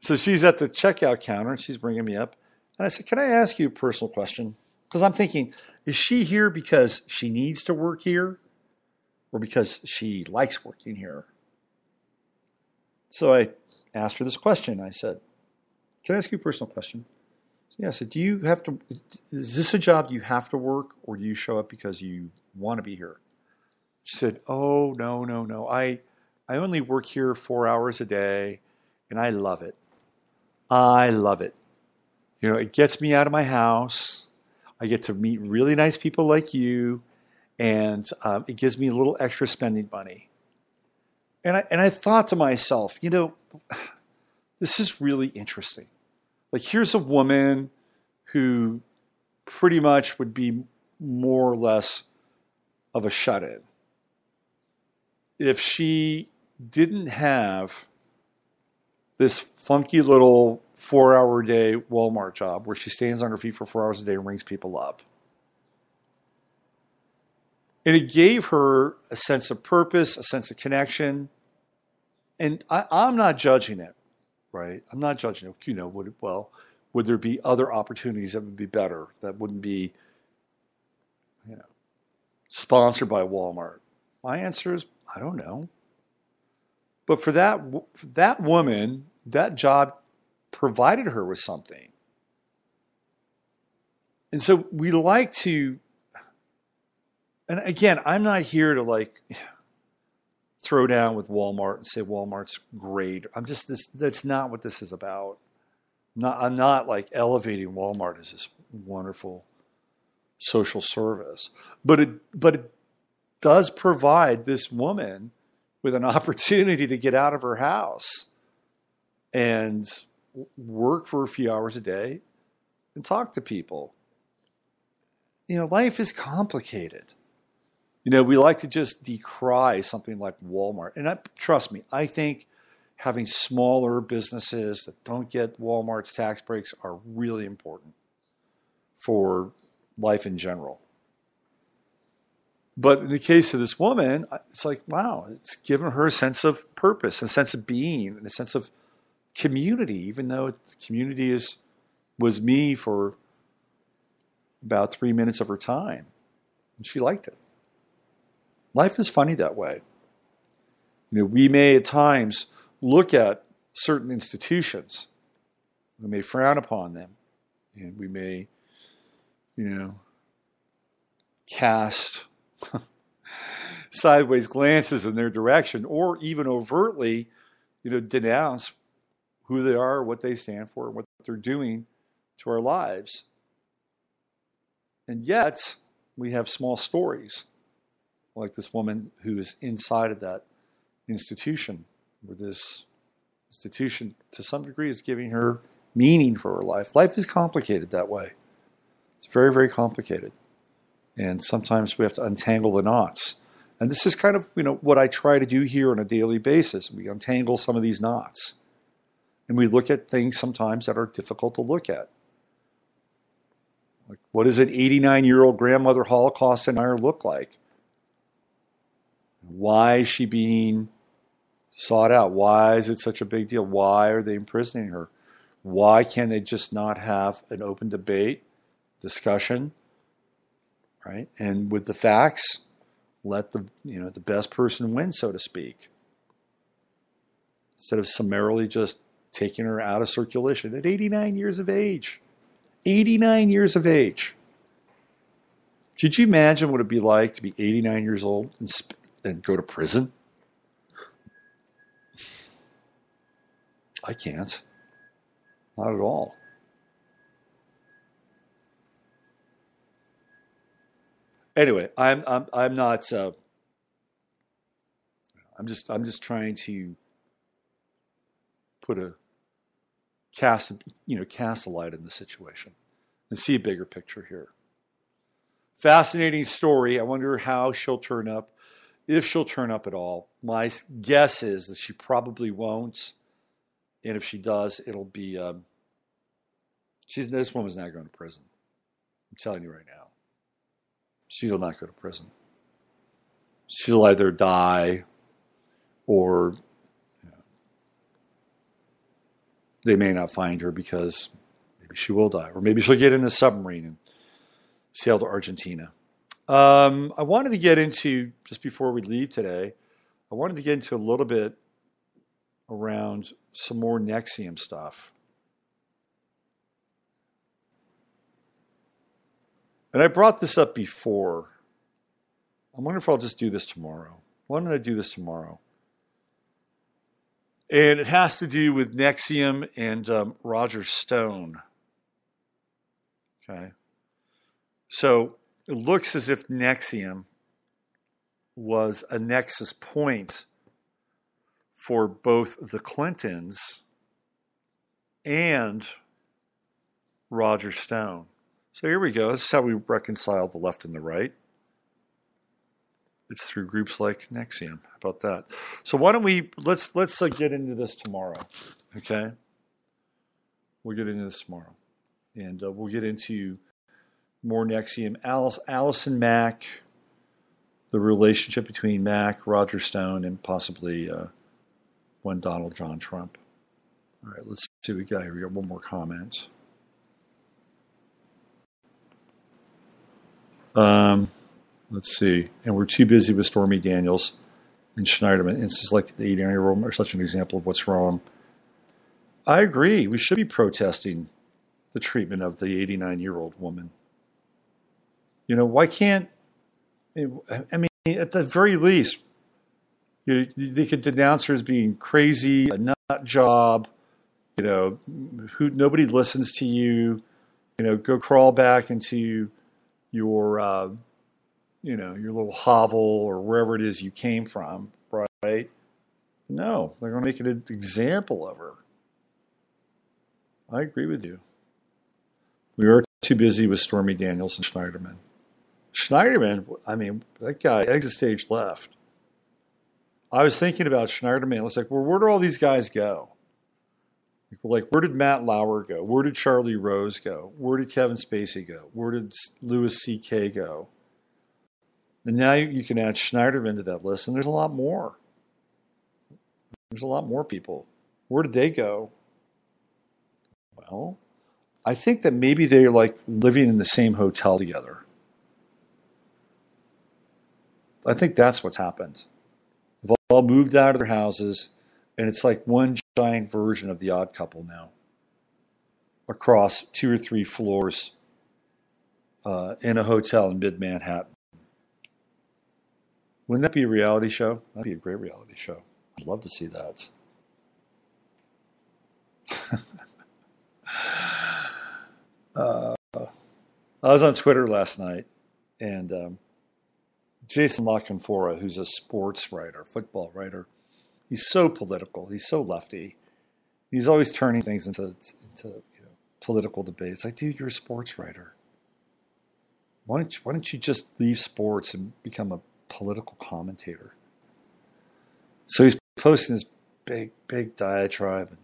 B: So she's at the checkout counter and she's bringing me up. And I said, can I ask you a personal question? Because I'm thinking, is she here because she needs to work here or because she likes working here? So I asked her this question. I said, can I ask you a personal question? So yeah, I said, is this a job you have to work or do you show up because you want to be here? She said, oh, no. I only work here 4 hours a day and I love it. I love it. You know, it gets me out of my house. I get to meet really nice people like you, and it gives me a little extra spending money. And I thought to myself, you know, this is really interesting. Like, here's a woman who pretty much would be more or less of a shut-in if she didn't have this funky little 4-hour-a-day Walmart job where she stands on her feet for 4 hours a day and rings people up. And it gave her a sense of purpose, a sense of connection. And I'm not judging it, right? I'm not judging it. You know, would there be other opportunities that would be better, that wouldn't be, you know, sponsored by Walmart? My answer is, I don't know. But for that woman, that job provided her with something. And so we like to, and again, I'm not here to like throw down with Walmart and say Walmart's great. That's not what this is about. I'm not like elevating Walmart as this wonderful social service, but it does provide this woman with an opportunity to get out of her house and work for a few hours a day and talk to people. You know, life is complicated. You know, we like to just decry something like Walmart. And trust me, I think having smaller businesses that don't get Walmart's tax breaks are really important for life in general. But in the case of this woman, it's like, wow, it's given her a sense of purpose, a sense of being, and a sense of community, even though the community was me for about 3 minutes of her time. And she liked it. Life is funny that way. You know, we may at times look at certain institutions. We may frown upon them. And we may, you know, cast sideways glances in their direction, or even overtly, you know, denounce who they are, what they stand for, and what they're doing to our lives. And yet, we have small stories like this woman who is inside of that institution, where this institution, to some degree, is giving her meaning for her life. Life is complicated that way. It's very, very complicated. And sometimes we have to untangle the knots. And this is kind of, you know, what I try to do here on a daily basis. We untangle some of these knots. And we look at things sometimes that are difficult to look at. Like, what does an 89-year-old grandmother Holocaust denier look like? Why is she being sought out? Why is it such a big deal? Why are they imprisoning her? Why can't they just not have an open debate, discussion, right? And with the facts, let the best person win, so to speak. Instead of summarily just taking her out of circulation at 89 years of age. 89 years of age. Could you imagine what it'd be like to be 89 years old and go to prison? I can't. Not at all. Anyway, I'm not. I'm just trying to cast a light in the situation and see a bigger picture here. Fascinating story. I wonder how she'll turn up, if she'll turn up at all. My guess is that she probably won't, and if she does, it'll be. This woman's not going to prison. I'm telling you right now. She will not go to prison. She'll either die or they may not find her because maybe she will die. Or maybe she'll get in a submarine and sail to Argentina. I wanted to get into, just before we leave today, I wanted to get into a little bit around some more NXIVM stuff. And I brought this up before. I wonder if I'll just do this tomorrow. Why don't I do this tomorrow? And it has to do with NXIVM and Roger Stone. Okay. So it looks as if NXIVM was a nexus point for both the Clintons and Roger Stone. So here we go. This is how we reconcile the left and the right. It's through groups like NXIVM. How about that? So why don't we let's get into this tomorrow, okay? We'll get into this tomorrow, and we'll get into more NXIVM. Allison Mack, the relationship between Mack, Roger Stone, and possibly one Donald John Trump. All right, let's see what we got here. We got one more comment. Let's see. And we're too busy with Stormy Daniels and Schneiderman. It's just like the 89-year-old are such an example of what's wrong. I agree. We should be protesting the treatment of the 89-year-old woman. You know, why can't, I mean, at the very least, they could denounce her as being crazy, a nut job, you know, nobody listens to you, you know, go crawl back into your, you know, your little hovel or wherever it is you came from, right? No, they're going to make it an example of her. I agree with you. We are too busy with Stormy Daniels and Schneiderman. Schneiderman, I mean, that guy, exit stage left. I was thinking about Schneiderman. I was like, well, where do all these guys go? Like, where did Matt Lauer go? Where did Charlie Rose go? Where did Kevin Spacey go? Where did Louis C.K. go? And now you can add Schneiderman to that list, and there's a lot more. There's a lot more people. Where did they go? Well, I think that maybe they're like living in the same hotel together. I think that's what's happened. They've all moved out of their houses, and it's like one giant version of The Odd Couple now, across 2 or 3 floors in a hotel in mid-Manhattan. Wouldn't that be a reality show? That'd be a great reality show. I'd love to see that. I was on Twitter last night, and Jason La Canfora, who's a sports writer, football writer, he's so political. He's so lefty. He's always turning things into political debate. It's like, dude, you're a sports writer. Why don't you just leave sports and become a political commentator? So he's posting this big diatribe and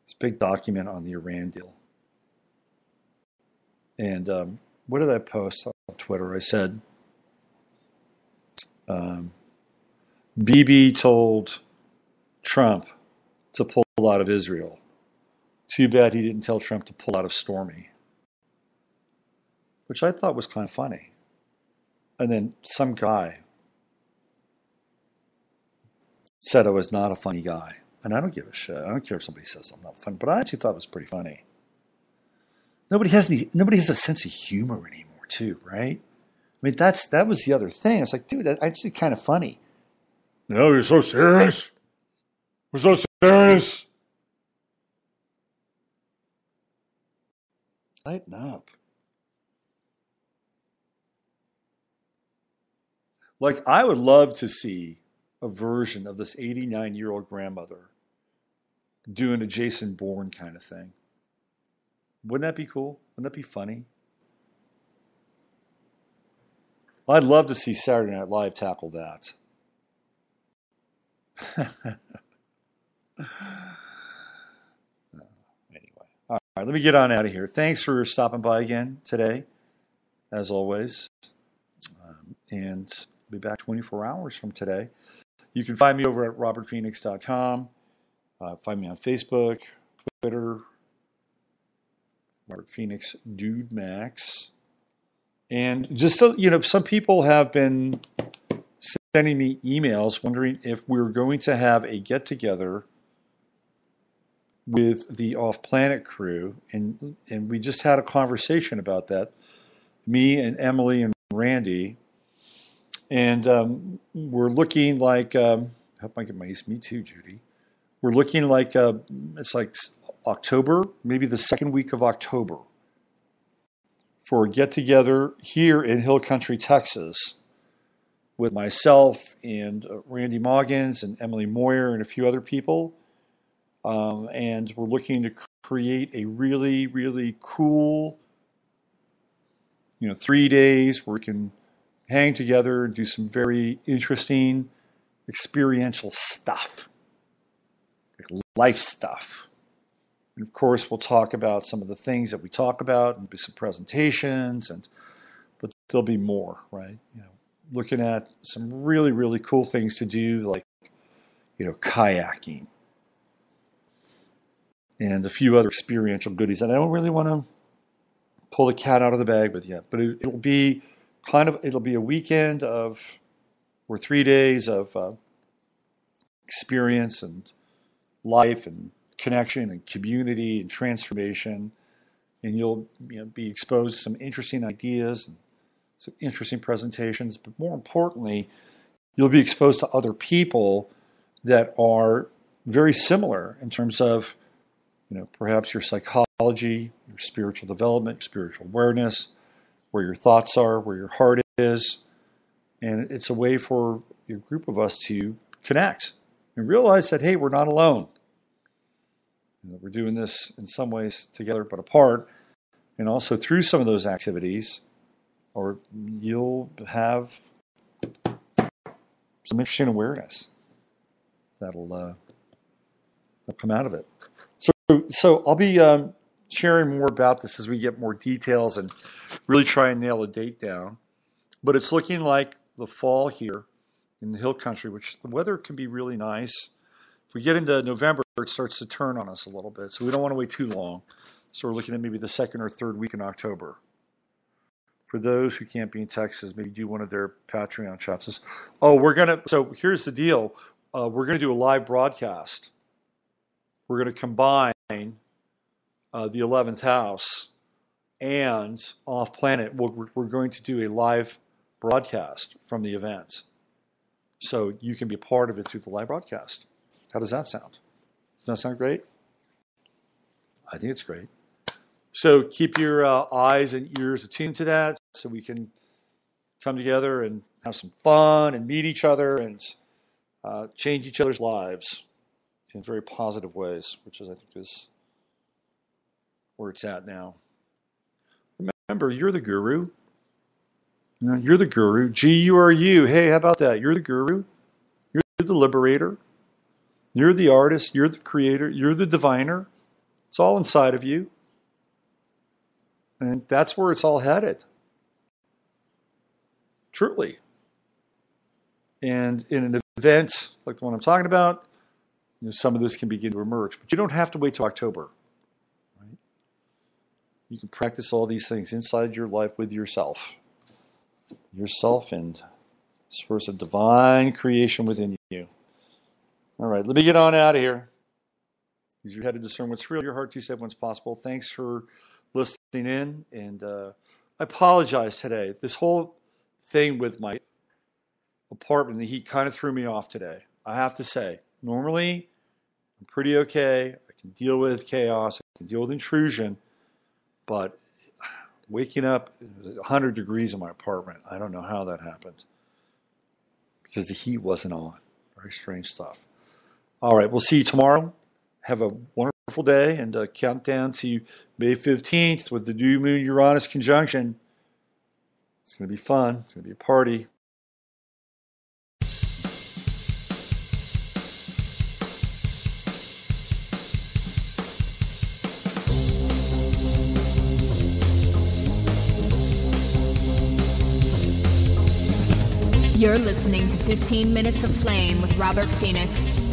B: this big document on the Iran deal. And what did I post on Twitter? I said, Bibi told Trump to pull out of Israel. Too bad he didn't tell Trump to pull out of Stormy. Which I thought was kind of funny. And then some guy said I was not a funny guy. And I don't give a shit. I don't care if somebody says I'm not funny. But I actually thought it was pretty funny. Nobody has a sense of humor anymore, too, right? I mean, that was the other thing. I was like, dude, that's actually kind of funny. No, you're so serious. We're so serious. Lighten up. Like, I would love to see a version of this 89-year-old grandmother doing a Jason Bourne kind of thing. Wouldn't that be cool? Wouldn't that be funny? I'd love to see Saturday Night Live tackle that. Anyway. All right, let me get on out of here. Thanks for stopping by again today, as always. And I'll be back 24 hours from today. You can find me over at robertphoenix.com. Find me on Facebook, Twitter, Robert Phoenix Dude Max. And just so you know, some people have been sending me emails wondering if we're going to have a get-together with the Off Planet crew. And we just had a conversation about that, me and Emily and Randy. And we're looking like hope I get me too, Judy. We're looking like it's like October, maybe the second week of October, for a get-together here in Hill Country, Texas, with myself and Randy Moggins and Emily Moyer and a few other people. And we're looking to create a really, really cool, 3 days where we can hang together and do some very interesting experiential stuff, like life stuff. And of course, we'll talk about some of the things that we talk about, and be some presentations, but there'll be more, right? Looking at some really, really cool things to do, like kayaking and a few other experiential goodies that I don't really want to pull the cat out of the bag with yet. But it'll be a weekend or 3 days of experience and life and connection and community and transformation. And you'll be exposed to some interesting ideas and some interesting presentations. But more importantly, you'll be exposed to other people that are very similar in terms of perhaps your psychology, your spiritual development, spiritual awareness, where your thoughts are, where your heart is. And it's a way for your group of us to connect and realize that, hey, we're not alone. We're doing this in some ways together but apart. And also through some of those activities, or you'll have some interesting awareness that'll come out of it. So I'll be sharing more about this as we get more details and really try and nail a date down. But it's looking like the fall here in the Hill Country, which the weather can be really nice. If we get into November, it starts to turn on us a little bit. So we don't want to wait too long. So we're looking at maybe the second or third week in October. For those who can't be in Texas, maybe do one of their Patreon shots. So here's the deal. We're going to do a live broadcast. We're going to combine the 11th house and Off Planet. We're going to do a live broadcast from the event. So you can be a part of it through the live broadcast. How does that sound? Does that sound great? I think it's great. So keep your eyes and ears attuned to that so we can come together and have some fun and meet each other and change each other's lives in very positive ways, which I think is where it's at now. Remember, you're the guru. You're the guru. G-U-R-U. Hey, how about that? You're the guru. You're the liberator. You're the artist. You're the creator. You're the diviner. It's all inside of you. And that's where it's all headed. Truly. And in an event like the one I'm talking about, some of this can begin to emerge. But you don't have to wait till October. Right? You can practice all these things inside your life with yourself. Yourself and source of divine creation within you. All right, let me get on out of here. Use your head to discern what's real, your heart to say what's possible. Thanks for listening in. And I apologize today. This whole thing with my apartment, the heat kind of threw me off today. I have to say, normally I'm pretty okay. I can deal with chaos. I can deal with intrusion. But waking up 100 degrees in my apartment, I don't know how that happened. Because the heat wasn't on. Very strange stuff. All right, we'll see you tomorrow. Have a wonderful day and count down to May 15th with the new moon Uranus conjunction. It's going to be fun. It's going to be a party.
A: You're listening to 15 Minutes of Flame with Robert Phoenix.